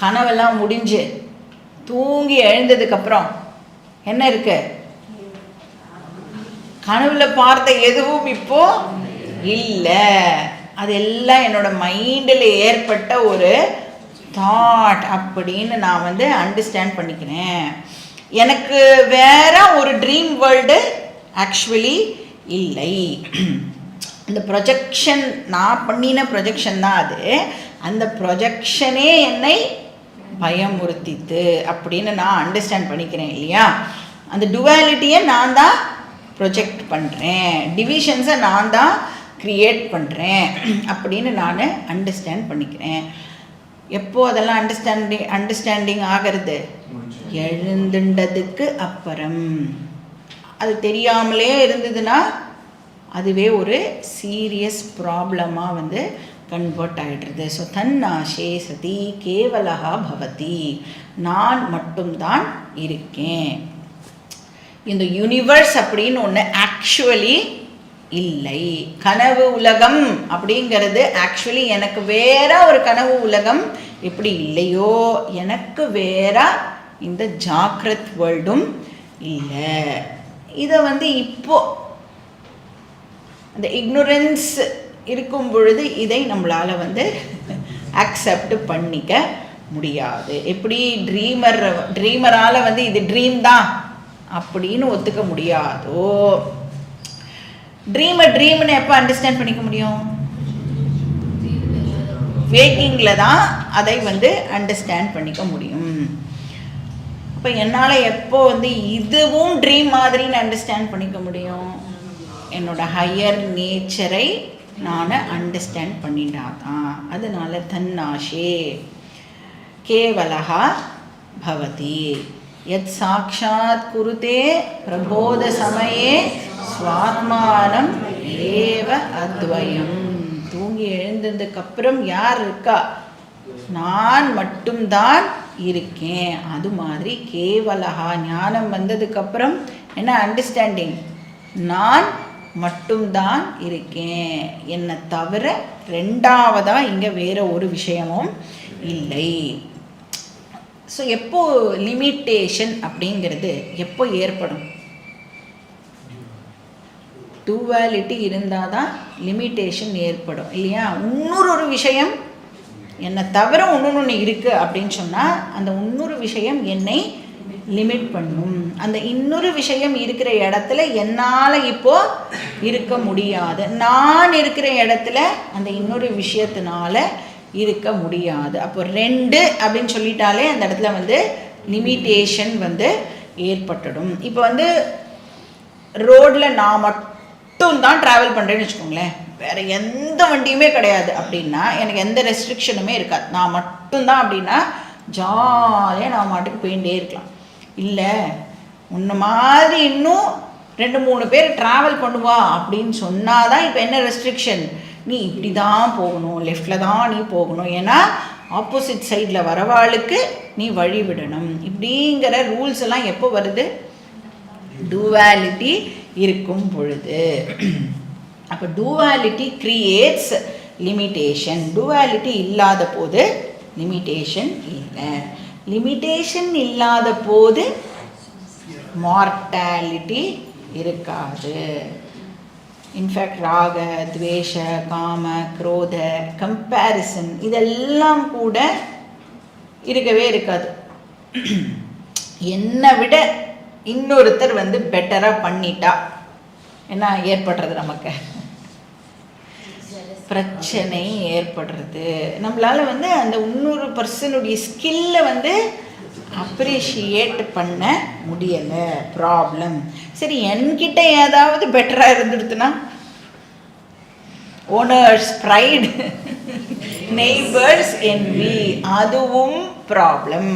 கனவெல்லாம் முடிஞ்சு தூங்கி எழுந்ததுக்கப்புறம் என்ன இருக்கு? கனவுல பார்த்த எதுவும் இப்போ இல்லை. அதெல்லாம் என்னோட மைண்டில் ஏற்பட்ட ஒரு தாட் அப்படின்னு நான் வந்து அண்டர்ஸ்டாண்ட் பண்ணிக்கிறேன். எனக்கு வேற ஒரு ட்ரீம் வேர்ல்டு ஆக்சுவலி இல்லை. இந்த ப்ரொஜெக்ஷன், நான் பண்ணின ப்ரொஜெக்ஷன் தான் அது. அந்த ப்ரொஜெக்ஷனே என்னை பயமுறுத்தித்து அப்படின்னு நான் அண்டர்ஸ்டாண்ட் பண்ணிக்கிறேன் இல்லையா. அந்த டுவாலிட்டியை நான் தான் ப்ரொஜெக்ட் பண்ணுறேன், டிவிஷன்ஸை நான் தான் க்ரியேட் பண்ணுறேன் அப்படின்னு நான் அண்டர்ஸ்டாண்ட் பண்ணிக்கிறேன். எப்போ அதெல்லாம் அண்டர்ஸ்டாண்டிங் ஆகிறது? எழுந்துண்டதுக்கு அப்புறம். அது தெரியாமலே இருந்ததுன்னா அதுவே ஒரு சீரியஸ் ப்ராப்ளமாக வந்து கன்வெர்ட் ஆகிடுறது. ஸோ தன்னாஷே சதி கேவலஹா பவதி, நான் மட்டும்தான் இருக்கேன். இந்த யூனிவர்ஸ் அப்படின்னு ஒன்று ஆக்சுவலி இல்லை. கனவு உலகம் அப்படிங்கிறது ஆக்சுவலி எனக்கு வேற ஒரு கனவு உலகம் எப்படி இல்லையோ, எனக்கு வேற இந்த ஜாக்ரத் வேர்ல்டும் இல்லை. இதை வந்து இப்போ அந்த இக்னோரன்ஸ் இருக்கும் பொழுது இதை நம்மளால் வந்து அக்செப்ட் பண்ணிக்க முடியாது. எப்படி ட்ரீமரால் வந்து இது ட்ரீம் தான் அப்படின்னு ஒத்துக்க முடியாதோ, ட்ரீம்னு எப்போ அண்டர்ஸ்டாண்ட் பண்ணிக்க முடியும்? வேக்கிங்கில் தான் அதை வந்து அண்டர்ஸ்டாண்ட் பண்ணிக்க முடியும். அப்போ என்னால் எப்போ வந்து இதுவும் ட்ரீம் மாதிரின்னு அண்டர்ஸ்டாண்ட் பண்ணிக்க முடியும்? என்னோட ஹையர் நேச்சரை நான் அண்டர்ஸ்டாண்ட் பண்ணிட்டாதான். அதனால தன்னாஷே கேவலஹா பவதி யத் சாக்ஷாத் குருதே பிரபோத சமயே ஸ்வாத்மானம் ஏவ அத்வயம். தூங்கி எழுந்ததுக்கப்புறம் யார் இருக்கா? நான் மட்டும்தான் இருக்கேன். அது மாதிரி கேவலஹா, ஞானம் வந்ததுக்கப்புறம் என்ன அண்டர்ஸ்டாண்டிங்? நான் மட்டும்தான் இருக்கேன், என்னை தவிர ரெண்டாவதாக இங்கே வேற ஒரு விஷயமும் இல்லை. ஸோ எப்போ லிமிட்டேஷன் அப்படிங்கிறது எப்போ ஏற்படும்? டூவாலிட்டி இருந்தால் தான் லிமிட்டேஷன் ஏற்படும் இல்லையா. இன்னொரு விஷயம் என்னை தவிர இன்னொன்று இருக்குது அப்படின்னு சொன்னால் அந்த இன்னொரு விஷயம் என்னை லிமிட் பண்ணும். அந்த இன்னொரு விஷயம் இருக்கிற இடத்துல என்னால் இப்போ இருக்க முடியாது. நான் இருக்கிற இடத்துல அந்த இன்னொரு விஷயத்தினால இருக்க முடியாது. அப்போ ரெண்டு அப்படின்னு சொல்லிட்டாலே அந்த இடத்துல வந்து லிமிட்டேஷன் வந்து ஏற்பட்டுடும். இப்போ வந்து ரோட்டில் நான் மட்டும்தான் ட்ராவல் பண்ணுறேன்னு வச்சுக்கோங்களேன், வேறு எந்த வண்டியுமே கிடையாது அப்படின்னா எனக்கு எந்த ரெஸ்ட்ரிக்ஷனுமே இருக்காது. நான் மட்டும்தான் அப்படின்னா ஜாலியாக நான் மாட்டுக்கு போயிட்டே இருக்கலாம். இல்லை உன்ன மாதிரி இன்னும் 2-3 பேர் ட்ராவல் பண்ணுவா அப்படின்னு சொன்னால் தான் இப்போ என்ன ரெஸ்ட்ரிக்ஷன்? நீ இப்படி தான் போகணும், லெஃப்டில் தான் நீ போகணும், ஏன்னா ஆப்போசிட் சைடில் வரவாளுக்கு நீ வழி விடணும். இப்படிங்கிற ரூல்ஸ் எல்லாம் எப்போ வருது? டூவாலிட்டி இருக்கும் பொழுது. அப்போ டூவாலிட்டி கிரியேட்ஸ் லிமிட்டேஷன். டூவாலிட்டி இல்லாத போது லிமிட்டேஷன் இல்லை. லிமிட்டேஷன் இல்லாத போது மார்டாலிட்டி இருக்காது. இன்ஃபேக்ட் ராக, துவேஷ, காம, குரோத, கம்பேரிசன் இதெல்லாம் கூட இருக்கவே இருக்காது. என்னை விட இன்னொருத்தர் வந்து பெட்டராக பண்ணிட்டா என்ன ஏற்படுறது? நமக்கு பிரச்சனை ஏற்படுறது. நம்மளால் வந்து அந்த இன்னொரு பர்சனுடைய ஸ்கில்லை வந்து அப்ரிஷியேட் பண்ண முடியலை. ப்ராப்ளம். சரி, என்கிட்ட ஏதாவது பெட்டராக இருந்துடுதுன்னா ஓனர்ஸ் ப்ரைட், நெய்பர்ஸ் என்வி, அதுவும் ப்ராப்ளம்.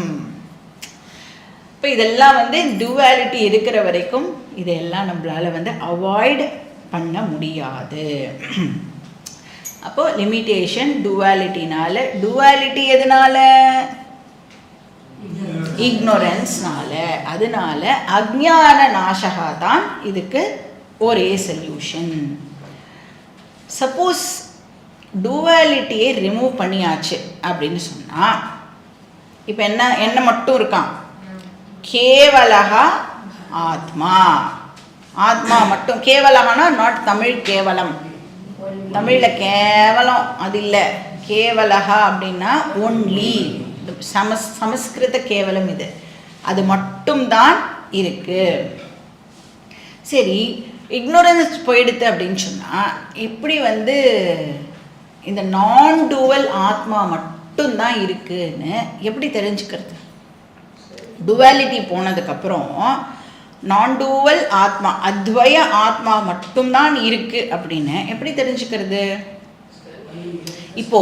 இப்போ இதெல்லாம் வந்து டுவாலிட்டி இருக்கிற வரைக்கும் இதெல்லாம் நம்மளால் வந்து அவாய்ட் பண்ண முடியாது. அப்போது லிமிட்டேஷன் டுவாலிட்டினால. டுவாலிட்டி எதனால? இக்னோரன்ஸ்னால. அதனால அஜ்ஞான நாசகா தான் இதுக்கு ஒரே சொல்யூஷன். சப்போஸ் டுவாலிட்டியை ரிமூவ் பண்ணியாச்சு அப்படின்னு சொன்னால் இப்போ என்ன மட்டும் இருக்கான்? கேவலஹா ஆத்மா. ஆத்மா மட்டும். கேவலஹானா நாட் தமிழ் கேவலம், தமிழில் கேவலம் அது இல்லை. கேவலஹா அப்படின்னா ஒன்லி. சமஸ்கிருத கேவலம் இது. அது மட்டும்தான் இருக்கு. சரி, இக்னோரன்ஸ் போயிடுது அப்படின்னு சொன்னால் எப்படி இந்த நான் டூவல் ஆத்மா மட்டும்தான் இருக்குன்னு எப்படி தெரிஞ்சுக்கிறது? டுவாலிட்டி போனதுக்கப்புறம் நான் டூவல் ஆத்மா, அத்வய ஆத்மா மட்டும்தான் இருக்கு அப்படின்னு எப்படி தெரிஞ்சுக்கிறது? இப்போ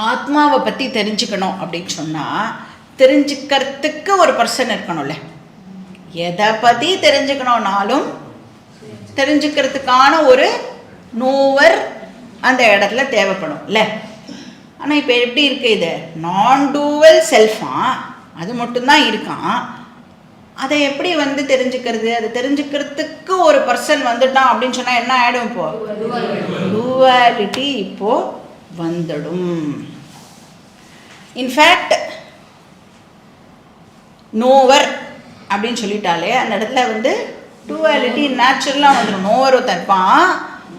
ஆத்மாவை பற்றி தெரிஞ்சுக்கணும் அப்படின்னு சொன்னால் தெரிஞ்சுக்கிறதுக்கு ஒரு பர்சன் இருக்கணும்ல. எதை பற்றி தெரிஞ்சுக்கணும்னாலும் தெரிஞ்சுக்கிறதுக்கான ஒரு நோவர் அந்த இடத்துல தேவைப்படும்ல. ஆனால் இப்போ எப்படி இருக்கு? இது நான் டூவல் செல்ஃபா, அது மட்டும்தான் இருக்கான். அதை எப்படி தெரிஞ்சுக்கிறது? அதை தெரிஞ்சுக்கிறதுக்கு ஒரு பர்சன் வந்துட்டான் அப்படின்னு சொன்னால் என்ன ஆகிடும்? இப்போ டூவாலிட்டி இப்போ வந்துடும். இன்ஃபேக்ட் நோவர் அப்படின்னு சொல்லிட்டாலே அந்த இடத்துல டூவாலிட்டி நேச்சுரலாக வந்துடும். நோவர் தற்பான்,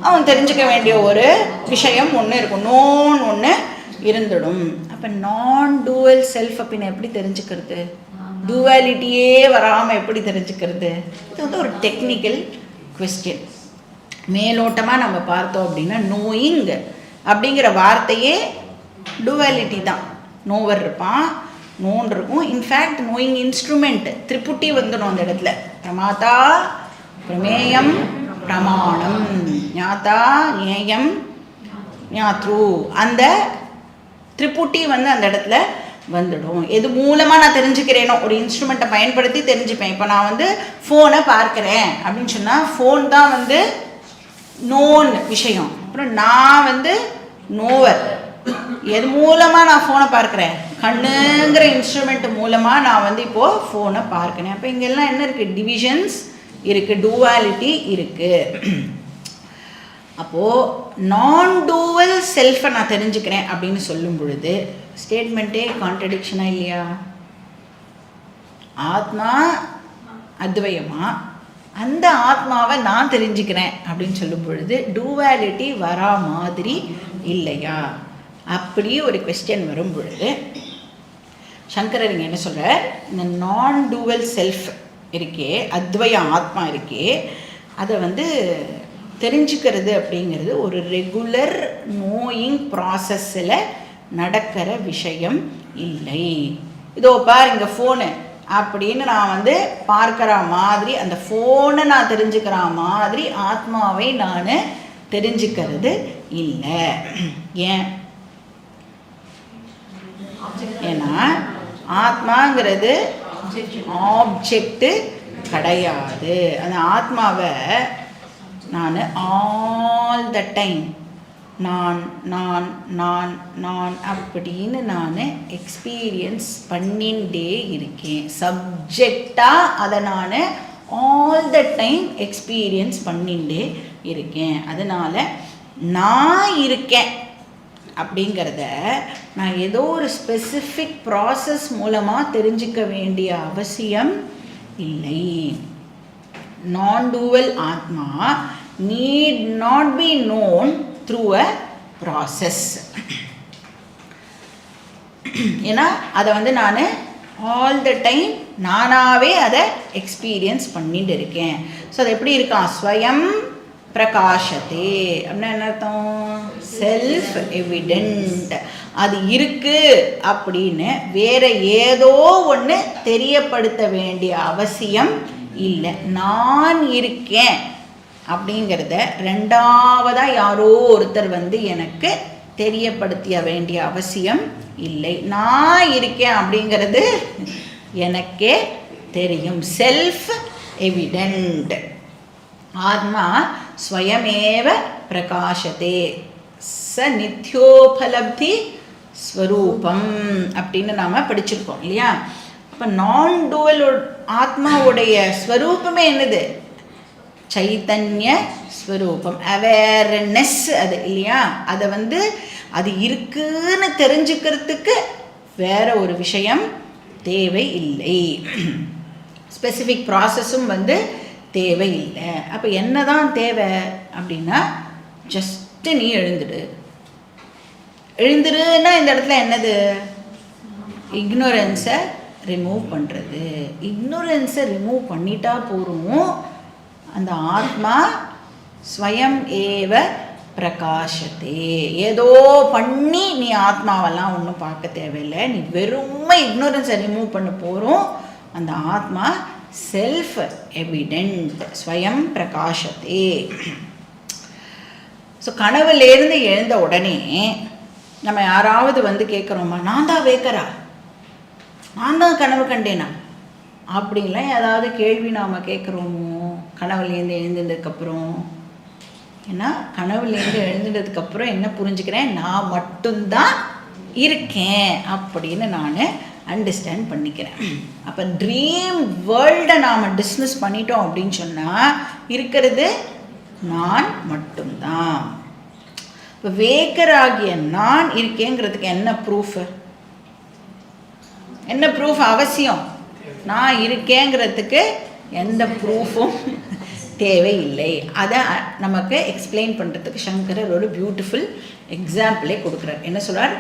அவன் தெரிஞ்சுக்க வேண்டிய ஒரு விஷயம் ஒன்று இருக்கும், நோன் ஒன்று இருந்துடும். அப்போ நான் டூவல் செல்ஃப் அப்படின்னு எப்படி தெரிஞ்சுக்கிறது? டூவாலிட்டியே வராமல் எப்படி தெரிஞ்சுக்கிறது? இது ஒரு டெக்னிக்கல் குவெஸ்டின். மேலோட்டமாக நம்ம பார்த்தோம் அப்படின்னா நோயிங் அப்படிங்கிற வார்த்தையே டூவாலிட்டி தான். நோவர் இருப்பான், நோன் இருக்கும். இன்ஃபேக்ட் நோயிங் இன்ஸ்ட்ருமெண்ட் திரிபுட்டி வந்துடும் அந்த இடத்துல. பிரமாதா, பிரமேயம், பிரமாணம், ஞாதா, ஞேயம், ஞாத்ரு, அந்த திரிபுட்டி அந்த இடத்துல வந்துடும். எது மூலமாக நான் தெரிஞ்சுக்கிறேனோ ஒரு இன்ஸ்ட்ருமெண்ட்டை பயன்படுத்தி தெரிஞ்சுப்பேன். இப்போ நான் ஃபோனை பார்க்குறேன் அப்படின்னு சொன்னால் ஃபோன் தான் நோன் விஷயம். அப்புறம் நான் நோவர். எது மூலமாக நான் ஃபோனை பார்க்குறேன்? கண்ணுங்கிற இன்ஸ்ட்ருமெண்ட் மூலமாக நான் இப்போது ஃபோனை பார்க்குறேன். அப்போ இங்கெல்லாம் என்ன இருக்குது? டிவிஷன்ஸ் இருக்குது, டூவாலிட்டி இருக்குது. அப்போது நான் டூவல் செல்ஃபை நான் தெரிஞ்சுக்கிறேன் அப்படின்னு சொல்லும் பொழுது ஸ்டேட்மெண்ட்டே கான்ட்ரடிக்ஷனாக இல்லையா? ஆத்மா அத்வயமா, அந்த ஆத்மாவை நான் தெரிஞ்சுக்கிறேன் அப்படின்னு சொல்லும் பொழுது டூவாலிட்டி வரா மாதிரி இல்லையா? அப்படி ஒரு கொஸ்டின் வரும் பொழுது சங்கரர் இங்கே என்ன சொல்கிறார்? இந்த நான் டூவல் செல்ஃப் இருக்கே, அத்வய ஆத்மா இருக்கே, அதை தெரிஞ்சுக்கிறது அப்படிங்கிறது ஒரு ரெகுலர் நோயிங் ப்ராசஸில் நடக்கிற விஷயம் இல்லை. இதோ பார் இங்கே ஃபோனு அப்படின்னு நான் பார்க்குற மாதிரி, அந்த ஃபோனை நான் தெரிஞ்சுக்கிற மாதிரி ஆத்மாவை நான் தெரிஞ்சுக்கிறது இல்லை. ஏன்? ஏன்னா ஆத்மாங்கிறது ஆப்ஜெக்டு கிடையாது. அந்த ஆத்மாவை நான் ஆல் த டைம் நான் நான் நான் நான் அப்படின்னு நான் எக்ஸ்பீரியன்ஸ் பண்ணிகிட்டே இருக்கேன். சப்ஜெக்டாக அதை நான் ஆல் த டைம் எக்ஸ்பீரியன்ஸ் பண்ணிகிட்டே இருக்கேன். அதனால் நான் இருக்கேன் அப்படிங்கிறத நான் ஏதோ ஒரு ஸ்பெசிஃபிக் ப்ராசஸ் மூலமாக தெரிஞ்சுக்க வேண்டிய அவசியம் இல்லை. Non-dual Atma need not be known through a process. ஏன்னா அதை நான் ஆல் த டைம் நானாகவே அதை எக்ஸ்பீரியன்ஸ் பண்ணிட்டு இருக்கேன். ஸோ அது எப்படி இருக்கான்? ஸ்வயம் பிரகாஷத்தே அப்படின்னா என்ன அர்த்தம்? Self evident. அது இருக்கு அப்படின்னு வேற ஏதோ ஒன்று தெரியப்படுத்த வேண்டிய அவசியம் இல்லை. நான் இருக்கேன் அப்படிங்கிறத ரெண்டாவதாக யாரோ ஒருத்தர் எனக்கு தெரியப்படுத்த வேண்டிய அவசியம் இல்லை. நான் இருக்கேன் அப்படிங்கிறது எனக்கே தெரியும். Self evident. ஆத்மா ஸ்வயமேவ பிரகாஷத்தே ச நித்யோபலப்தி ஸ்வரூபம் அப்படின்னு நாம் படிச்சிருக்கோம் இல்லையா? இப்போ நான் டூவல் ஆத்மாவுடைய ஸ்வரூபமே என்னது? சைத்தன்ய ஸ்வரூபம், அவேர்னஸ். அது இல்லையா? அதை அது இருக்குன்னு தெரிஞ்சுக்கிறதுக்கு வேற ஒரு விஷயம் தேவை இல்லை. ஸ்பெசிஃபிக் ப்ராசஸும் தேவை இல்லை. அப்போ என்ன தான் தேவை அப்படின்னா ஜஸ்ட்டு நீ எழுந்துருன்னா இந்த இடத்துல என்னது? இக்னோரன்ஸை ரிமூவ் பண்ணுறது. இக்னோரன்ஸை ரிமூவ் பண்ணிட்டா போகிறோம், அந்த ஆத்மா ஸ்வயம் ஏவ பிரகாசத்தே. ஏதோ பண்ணி நீ ஆத்மாவெல்லாம் ஒன்றும் பார்க்க தேவையில்லை, நீ வெறுமை இக்னோரன்ஸை ரிமூவ் பண்ண போகிறோம், அந்த ஆத்மா செல்ஃப் எவிடென்ட் ஸ்வயம் பிரகாசத்தே. ஸோ கனவுலேருந்து எழுந்த உடனே நம்ம யாராவது வந்து கேட்குறோமா, நான் தான் வேக்கரா, நான் தான் கனவு கண்டேனா அப்படின்லாம் ஏதாவது கேள்வி நாம் கேட்குறோமோ கனவுலேருந்து எழுந்ததுக்கப்புறம்? ஏன்னா கனவுலேருந்து எழுந்ததுக்கப்புறம் என்ன புரிஞ்சுக்கிறேன், நான் மட்டும்தான் இருக்கேன் அப்படின்னு நான் அண்டர்ஸ்டாண்ட் பண்ணிக்கிறேன். அப்போ ட்ரீம் வேர்ல்டை நாம் டிஸ்மிஸ் பண்ணிட்டோம் அப்படின்னு சொன்னால் இருக்கிறது நான் மட்டும்தான். இப்போ வேக்கராகிய நான் இருக்கேங்கிறதுக்கு என்ன ப்ரூஃபு, என்ன ப்ரூஃப் அவசியம்? நான் இருக்கேங்கிறதுக்கு எந்த ப்ரூஃபும் தேவையில்லை. அதை நமக்கு எக்ஸ்பிளைன் பண்ணுறதுக்கு சங்கரர் ஒரு பியூட்டிஃபுல் எக்ஸாம்பிளே கொடுக்குறார். என்ன சொல்கிறார்?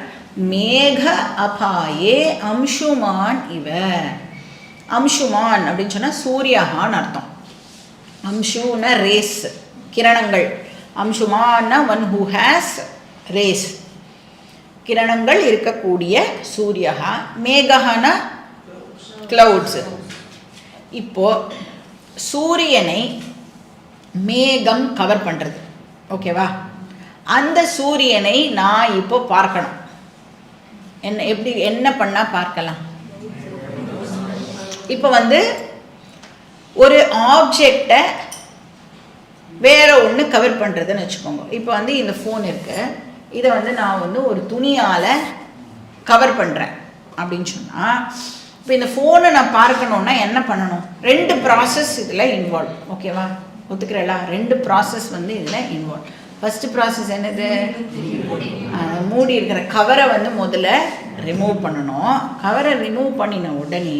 மேக அபாயே அம்சுமான் இவ. அம்சுமான் அப்படின்னு சொன்னால் சூரியகான்னு அர்த்தம். அம்சுன ரேஸ், கிரணங்கள். அம்சுமான ஒன் ஹூ ஹேஸ் ரேஸ், கிரணங்கள் இருக்கக்கூடிய சூரியகா. மேகஹான கிளவுட்ஸ். இப்போ சூரியனை மேகம் கவர் பண்ணுறது, ஓகேவா? அந்த சூரியனை நான் இப்போ பார்க்கணும். என்ன எப்படி என்ன பண்ணால் பார்க்கலாம்? இப்போ வந்து ஒரு ஆப்ஜெக்டை வேற ஒன்று கவர் பண்ணுறதுன்னு வச்சுக்கோங்க. இப்போ வந்து இந்த ஃபோன் இருக்குது, இதை வந்து நான் வந்து ஒரு துணியால் கவர் பண்ணுறேன் அப்படின்னு சொன்னால், இப்போ இந்த ஃபோனை நான் பார்க்கணுன்னா என்ன பண்ணணும்? 2 ப்ராசஸ் இதில் இன்வால்வ், ஓகேவா? ஒத்துக்கிறேளா? 2 ப்ராசஸ் வந்து இதில் இன்வால்வ். ஃபஸ்ட்டு ப்ராசஸ் என்னது? மூடி இருக்கிற கவரை வந்து முதல்ல ரிமூவ் பண்ணணும். கவரை ரிமூவ் பண்ணின உடனே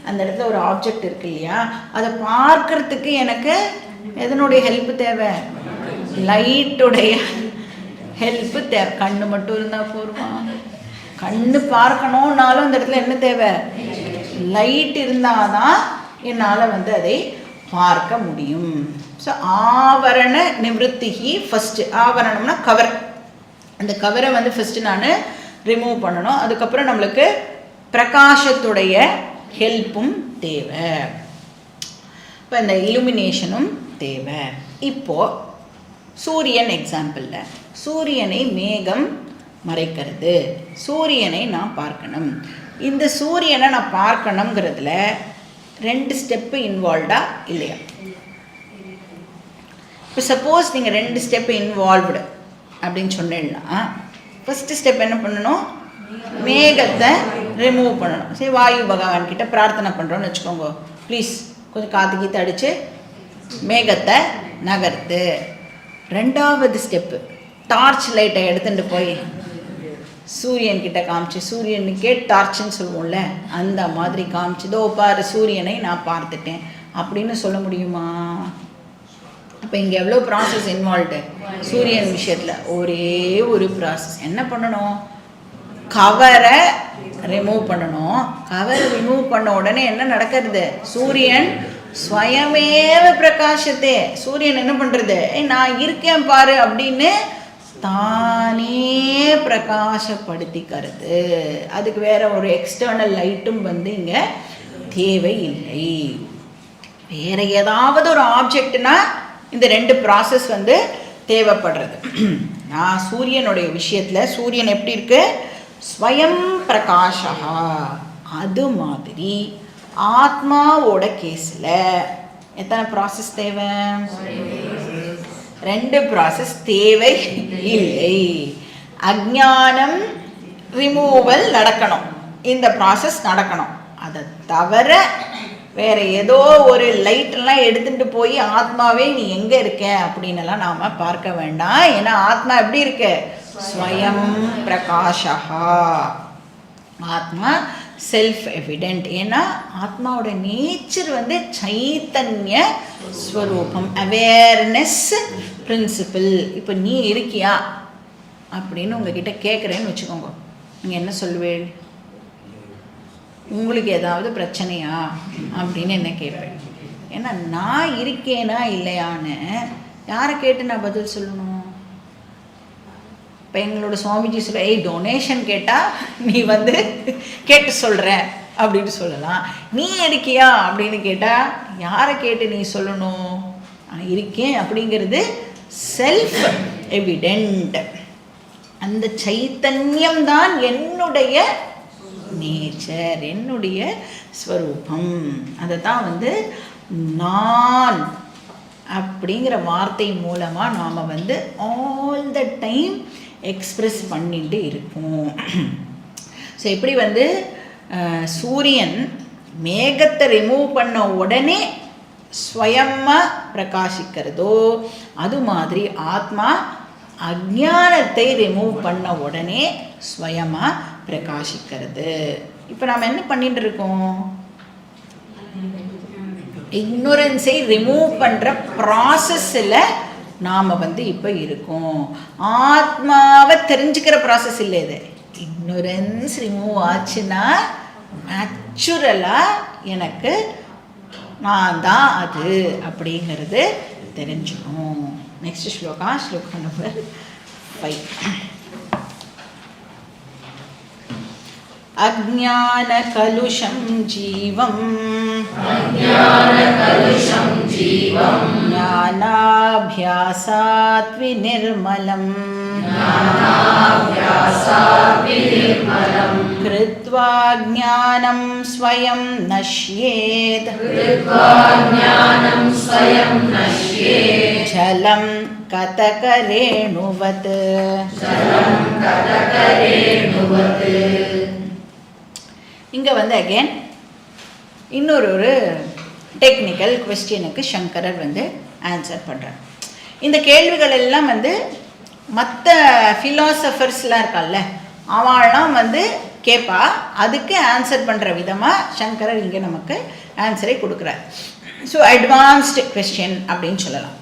அந்த இடத்துல ஒரு ஆப்ஜெக்ட் இருக்கு இல்லையா, அதை பார்க்கறதுக்கு எனக்கு எதனுடைய ஹெல்ப்பு தேவை? லைட்டுடைய ஹெல்ப்பு தேவை. கண்ணு மட்டும் இருந்தால் போருமா? கண்ணு பார்க்கணுன்னாலும் அந்த இடத்துல என்ன தேவை? லைட் இருந்தால் தான் என்னால் வந்து அதை பார்க்க முடியும். ஸோ ஆவரண நிவர்த்திகி ஃபஸ்ட்டு. ஆவரணம்னா கவர். அந்த கவரை வந்து ஃபஸ்ட்டு நான் ரிமூவ் பண்ணணும். அதுக்கப்புறம் நம்மளுக்கு பிரகாசத்துடைய ஹெல்ப்பும் தேவை. இப்போ இந்த இலுமினேஷனும் தேவை. இப்போது சூரியன் எக்ஸாம்பிளில், சூரியனை மேகம் மறைக்கிறது, சூரியனை நான் பார்க்கணும். இந்த சூரியனை நான் பார்க்கணுங்கிறதுல 2 ஸ்டெப்பு இன்வால்வ்டா இல்லையா? இப்போ சப்போஸ் நீங்கள் 2 ஸ்டெப்பு இன்வால்வ்டு அப்படின்னு சொன்னீங்கன்னா, ஃபஸ்ட்டு ஸ்டெப் என்ன பண்ணணும்? மேகத்தை ரிமூவ் பண்ணணும். சரி, வாயு பகவான் கிட்ட பிரார்த்தனை பண்ணுறோன்னு வச்சுக்கோங்க, ப்ளீஸ் கொஞ்சம் காற்று கீத்து அடித்து மேகத்தை நகர்த்து. 2வது ஸ்டெப்பு டார்ச் லைட்டை எடுத்துகிட்டு போய் சூரியன்கிட்ட காமிச்சு, சூரியனுக்கே டார்ச்சுன்னு சொல்லுவோம்ல, அந்த மாதிரி காமிச்சு, இதோ பாரு சூரியனை நான் பார்த்துட்டேன் அப்படின்னு சொல்ல முடியுமா? அப்போ இங்கே எவ்வளோ ப்ராசஸ் இன்வால்வ்டு சூரியன் விஷயத்தில்? ஒரே ஒரு ப்ராசஸ். என்ன பண்ணணும்? கவரை ரிமூவ் பண்ணணும். கவரை ரிமூவ் பண்ண உடனே என்ன நடக்கிறது? சூரியன் ஸ்வயமேவ பிரகாசத்தே. சூரியன் என்ன பண்ணுறது? நான் இருக்கேன் பாரு அப்படின்னு தானே பிரகாசப்படுத்திக்கிறது. அதுக்கு வேற ஒரு எக்ஸ்டர்னல் லைட்டும் வந்து இங்கே தேவையில்லை. வேற ஏதாவது ஒரு ஆப்ஜெக்ட்னா இந்த 2 ப்ராசஸ் வந்து தேவைப்படுறது. நான் சூரியனுடைய விஷயத்தில், சூரியன் எப்படி இருக்கு? ஸ்வயம் பிரகாஷா. அது மாதிரி ஆத்மாவோட கேஸில் எத்தனை ப்ராசஸ் தேவை? 2 ப்ராசஸ் தேவை இல்லை. அஞ்ஞானம் ரிமூவல் நடக்கணும், இந்த ப்ராசஸ் நடக்கணும். அதை தவிர வேறு ஏதோ ஒரு லைட்டெல்லாம் எடுத்துகிட்டு போய் ஆத்மாவே நீ எங்கே இருக்க அப்படின்னலாம் நாம் பார்க்க வேண்டாம். ஏன்னா ஆத்மா எப்படி இருக்கு? ஸ்வயம் பிரகாஷா. ஆத்மா செல்ஃப் எவிடென்ட். ஏன்னா ஆத்மாவோட நேச்சர் வந்து சைத்தன்ய ஸ்வரூபம், அவேர்னஸ் பிரின்சிபிள். இப்போ நீ இருக்கியா அப்படின்னு உங்ககிட்ட கேட்குறேன்னு வச்சுக்கோங்க, நீங்கள் என்ன சொல்லுவேன்? உங்களுக்கு ஏதாவது பிரச்சனையா அப்படின்னு என்ன கேட்பேன். ஏன்னா நான் இருக்கேனா இல்லையான்னு யாரை கேட்டு நான் பதில் சொல்லணும்? இப்போ எங்களோட சுவாமிஜி சொல்ல, டொனேஷன் கேட்டால் நீ வந்து கேட்டு சொல்கிற அப்படின்னு சொல்லலாம். நீ இருக்கியா அப்படின்னு கேட்டால் யாரை கேட்டு நீ சொல்லணும்? நான் இருக்கேன் அப்படிங்கிறது செல்ஃப் எவிடென்ட். அந்த சைத்தன்யம் தான் என்னுடைய நேச்சர், என்னுடைய ஸ்வரூபம். அதை தான் வந்து நான் அப்படிங்கிற வார்த்தை மூலமாக நாம் வந்து ஆல் த டைம் எக்ஸ்பிரஸ் பண்ணிட்டு இருப்போம். ஸோ எப்படி வந்து சூரியன் மேகத்தை ரிமூவ் பண்ண உடனே ஸ்வயமாக பிரகாசிக்கிறதோ, அது மாதிரி ஆத்மா அஜ்ஞானத்தை ரிமூவ் பண்ண உடனே ஸ்வயமாக பிரகாசிக்கிறது. இப்போ நாம் என்ன பண்ணிட்டு இருக்கோம்? இக்னோரன்ஸை ரிமூவ் பண்ணுற ப்ராசஸில் நாம் வந்து இப்போ இருக்கோம். ஆத்மாவை தெரிஞ்சுக்கிற ப்ராசஸ் இல்லை இது. இக்னோரன்ஸ் ரிமூவ் ஆச்சுன்னா நேச்சுரலாக எனக்கு நான் தான் அது அப்படிங்கிறது தெரிஞ்சுக்கணும். Next shloka, shloka number 5. अज्ञानकलुषं जीवं ज्ञानाभ्यासात् विनिर्मलं कृत्वा ज्ञानं स्वयं नश्येत् जलं कतकरेणुवत्. இங்கே வந்து அகெயின் இன்னொரு டெக்னிக்கல் கொஸ்டினுக்கு சங்கரர் வந்து ஆன்சர் பண்ணுறார். இந்த கேள்விகள் எல்லாம் வந்து மற்ற ஃபிலாசபர்ஸ்லாம் இருக்கால்ல, அவள்லாம் வந்து கேட்பா. அதுக்கு ஆன்சர் பண்ணுற விதமாக சங்கரர் இங்கே நமக்கு ஆன்சரை கொடுக்குறார். ஸோ அட்வான்ஸ்டு கொஸ்டின் அப்படின்னு சொல்லலாம்.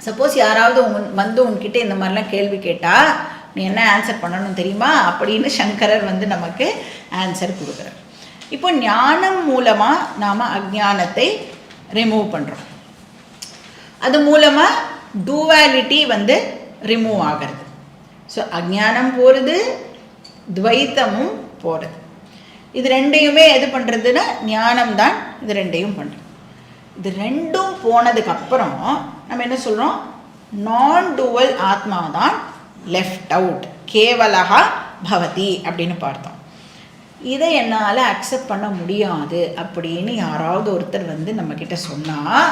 சப்போஸ் யாராவது வந்து உங்ககிட்ட இந்த மாதிரிலாம் கேள்வி கேட்டால் நீ என்ன ஆன்சர் பண்ணணும் தெரியுமா அப்படின்னு சங்கரர் வந்து நமக்கு ஆன்சர் கொடுக்குறார். இப்போ ஞானம் மூலமாக நாம் அஜ்ஞானத்தை ரிமூவ் பண்ணுறோம். அது மூலமாக டூவாலிட்டி வந்து ரிமூவ் ஆகிறது. ஸோ அஜ்ஞானம் போகிறது, துவைத்தமும் போகிறது. இது ரெண்டையுமே எது பண்ணுறதுன்னா ஞானம்தான் இது ரெண்டையும் பண்ணுறோம். இது ரெண்டும் போனதுக்கப்புறம் நம்ம என்ன சொல்கிறோம்? நான் டூவல் ஆத்மா தான் லெஃப்ட் அவுட், கேவலஹா பவதி அப்படின்னு பார்த்தோம். இதை என்னால் அக்செப்ட் பண்ண முடியாது அப்படின்னு யாராவது ஒருத்தர் வந்து நம்மக்கிட்ட சொன்னால்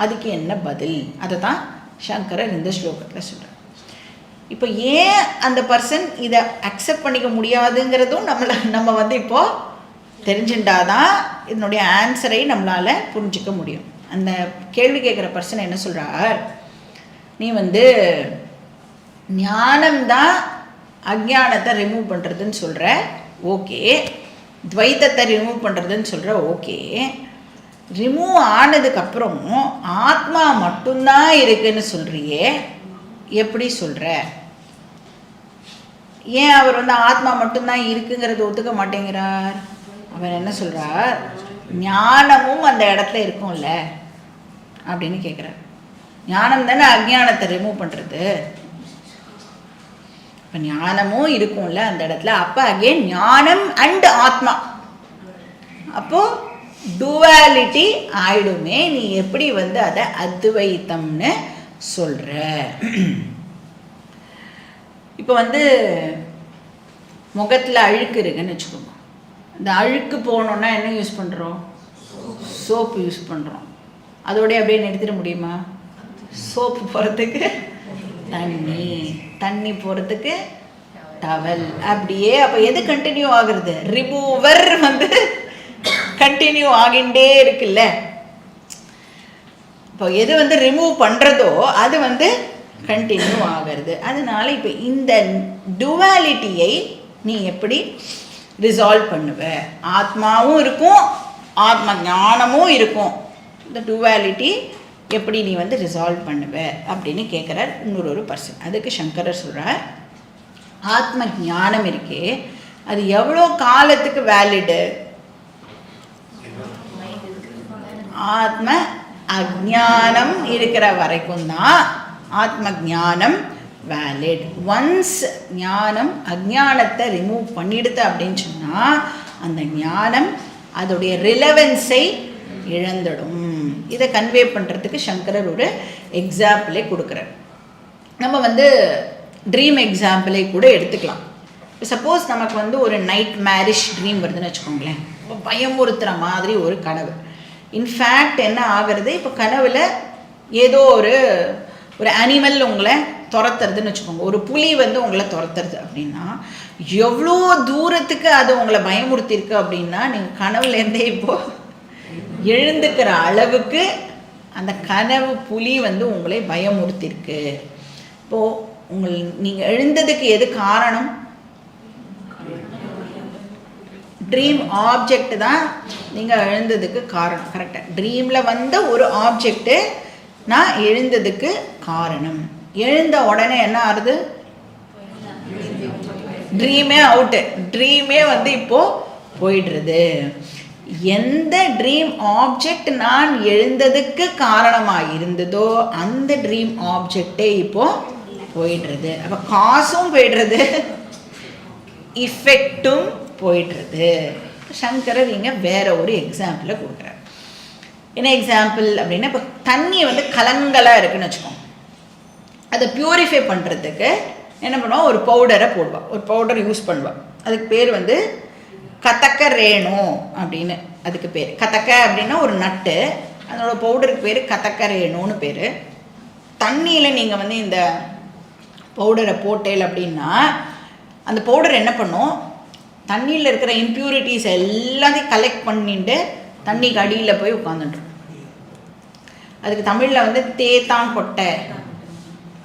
அதுக்கு என்ன பதில்? அதை தான் சங்கரர் இந்த ஸ்லோகத்தில் சொல்கிறார். இப்போ ஏன் அந்த பர்சன் இதை அக்செப்ட் பண்ணிக்க முடியாதுங்கிறதும் நம்ம வந்து இப்போது தெரிஞ்சுட்டாதான் இதனுடைய ஆன்சரை நம்மளால் புரிஞ்சிக்க முடியும். அந்த கேள்வி கேட்குற பர்சன் என்ன சொல்கிறார்? நீ வந்து ஞானம்தான் அஜ்ஞானத்தை ரிமூவ் பண்ணுறதுன்னு சொல்கிற, ஓகே. துவைத்தத்தை ரிமூவ் பண்ணுறதுன்னு சொல்கிற, ஓகே. ரிமூவ் ஆனதுக்கப்புறம் ஆத்மா மட்டும்தான் இருக்குன்னு சொல்கிறியே, எப்படி சொல்கிற? ஏன் அவர் வந்து ஆத்மா மட்டும்தான் இருக்குங்கிறத ஒத்துக்க மாட்டேங்கிறார்? அவர் என்ன சொல்கிறார்? ஞானமும் அந்த இடத்துல இருக்கும்ல அப்படின்னு கேட்குறார். ஞானம் தானே அஜ்ஞானத்தை ரிமூவ் பண்ணுறது. இப்போ ஞானமும் இருக்கும்ல அந்த இடத்துல. அப்போ அகெயின் ஞானம் அண்ட் ஆத்மா, அப்போது டுவாலிட்டி ஆயிடுமே. நீ எப்படி வந்து அதை அத்வைத்தம்னு சொல்கிற? இப்போ வந்து முகத்தில் அழுக்கு இருக்குன்னு வச்சுக்கோங்க. இந்த அழுக்கு போகணுன்னா என்ன யூஸ் பண்ணுறோம்? சோப்பு யூஸ் பண்ணுறோம். அதோடய அப்படியே நிறுத்திட முடியுமா? சோப்பு போகிறதுக்கு தண்ணி போகிறதுக்கு டவல், அப்படியே. அப்போ எது கண்டினியூ ஆகுறது? ரிமூவர் வந்து கண்டினியூ ஆகிண்டே இருக்குல்ல. இப்போ எது வந்து ரிமூவ் பண்ணுறதோ அது வந்து கண்டினியூ ஆகிறது. அதனால இப்போ இந்த டுவாலிட்டியை நீ எப்படி ரிசால்வ் பண்ணுவ? ஆத்மாவும் இருக்கும், ஆத்ம ஞானமும் இருக்கும். இந்த டுவாலிட்டி எப்படி நீ வந்து ரிசால்வ் பண்ணுவ அப்படின்னு கேட்குறார் இன்னொரு பர்சன். அதுக்கு சங்கரர் சொல்கிறார், ஆத்ம ஞானம் இருக்கே, அது எவ்வளோ காலத்துக்கு வேலிடு? ஆத்ம அஜ்ஞானம் இருக்கிற வரைக்கும் தான் ஆத்ம ஞானம் வேலிட். ஒன்ஸ் ஞானம் அஜ்ஞானத்தை ரிமூவ் பண்ணிடுது அப்படின்னு சொன்னால் அந்த ஞானம் அதோடைய ரிலவன்ஸை இழந்துடும். இதை கன்வே பண்ணுறதுக்கு சங்கரர் ஒரு எக்ஸாம்பிளே கொடுக்குறார். நம்ம ட்ரீம் எக்ஸாம்பிளை கூட எடுத்துக்கலாம். சப்போஸ் நமக்கு ஒரு நைட் மேரிஷ் ட்ரீம் வருதுன்னு வச்சுக்கோங்களேன். இப்போ பயமுறுத்துகிற மாதிரி ஒரு கனவு. இன்ஃபேக்ட் என்ன ஆகிறது, இப்போ கனவில் ஏதோ ஒரு அனிமல் உங்களை துரத்துறதுன்னு வச்சுக்கோங்க. ஒரு புலி உங்களை துரத்துறது அப்படின்னா எவ்வளோ தூரத்துக்கு அது உங்களை பயமுறுத்திருக்கு அப்படின்னா நீங்கள் கனவுலேருந்தே இப்போது எழுந்துக்கிற அளவுக்கு அந்த கனவு புலி உங்களை பயமுறுத்திருக்கு. இப்போது நீங்கள் எழுந்ததுக்கு எது காரணம்? ட்ரீம் ஆப்ஜெக்ட் தான் நீங்கள் எழுந்ததுக்கு காரணம். கரெக்டாக ட்ரீமில் ஒரு ஆப்ஜெக்டு நான் எழுந்ததுக்கு காரணம். எழுந்த உடனே என்ன ஆகுது? ட்ரீமே அவுட்டு. ட்ரீமே இப்போது போயிடுறது. எந்த ட்ரீம் ஆப்ஜெக்ட் நான் எழுந்ததுக்கு காரணமாக இருந்ததோ அந்த ட்ரீம் ஆப்ஜெக்டே இப்போது போயிடுறது. அப்போ காசும் போயிடுறது, இஃபெக்டும் போயிடுறது. சங்கரர் இங்கே வேற ஒரு எக்ஸாம்பிளை கொடுக்குறார். என்ன எக்ஸாம்பிள் அப்படின்னா, இப்போ தண்ணி கலங்கலாக இருக்குன்னு வச்சுக்கோங்க. அதை பியூரிஃபை பண்ணுறதுக்கு என்ன பண்ணுவோம்? ஒரு பவுடரை போடுவாள், ஒரு பவுடர் யூஸ் பண்ணுவாள். அதுக்கு பேர் கதக்க ரேணு அப்படின்னு அதுக்கு பேர். கதக்க அப்படின்னா ஒரு நட்டு, அதனோட பவுடருக்கு பேர் கதக்க ரேணுன்னு பேர். தண்ணியில் நீங்கள் இந்த பவுடரை போட்டேல் அப்படின்னா அந்த பவுடர் என்ன பண்ணும்? தண்ணியில் இருக்கிற இம்ப்யூரிட்டிஸ் எல்லாத்தையும் கலெக்ட் பண்ணிட்டு தண்ணிக்கு அடியில் போய் உட்காந்துட்டுரும். அதுக்கு தமிழில் தேத்தாங்கொட்டை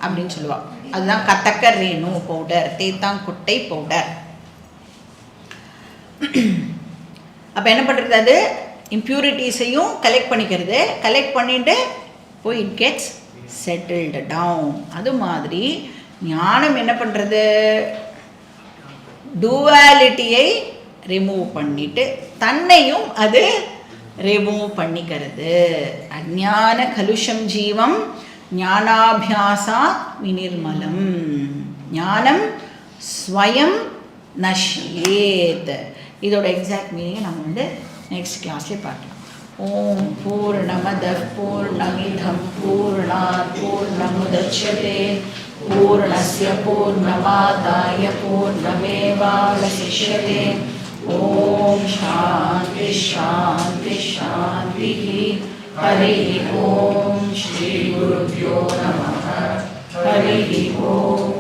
அப்படின்னு சொல்லுவாள். அதுதான் கதக்க ரேணு பவுடர், தேத்தாங்கொட்டை பவுடர். அப்போ என்ன பண்ணுறது? அது இம்ப்யூரிட்டிஸையும் கலெக்ட் பண்ணிக்கிறது. கலெக்ட் பண்ணிட்டு போய் இட் கெட்ஸ் செட்டில்டு டவுன். அது மாதிரி ஞானம் என்ன பண்ணுறது? டுவாலிட்டியை ரிமூவ் பண்ணிட்டு தன்னையும் அது ரிமூவ் பண்ணிக்கிறது. அஞ்ஞான கலுஷம் ஜீவம் ஞானாபியாசா விநிர்மலம். ஞானம் ஸ்வயம் நஷ்யேத். இதோட எக்ஸாக்ட் மீனிங்கை நம்ம நெக்ஸ்ட் கிளாஸ்லேயே பார்க்கலாம். ஓம் பூர்ணமதః பூர்ணமிதம் பூர்ணாத் பூர்ணமுதச்யதே பூர்ணஸ்ய பூர்ணமாதாய பூர்ணமேவாவசிஷ்யதே. ஓம் சாந்தி சாந்தி சாந்தி. ஹரி ஓம். ஸ்ரீ குருப்யோ நமः. ஹரி ஓம்.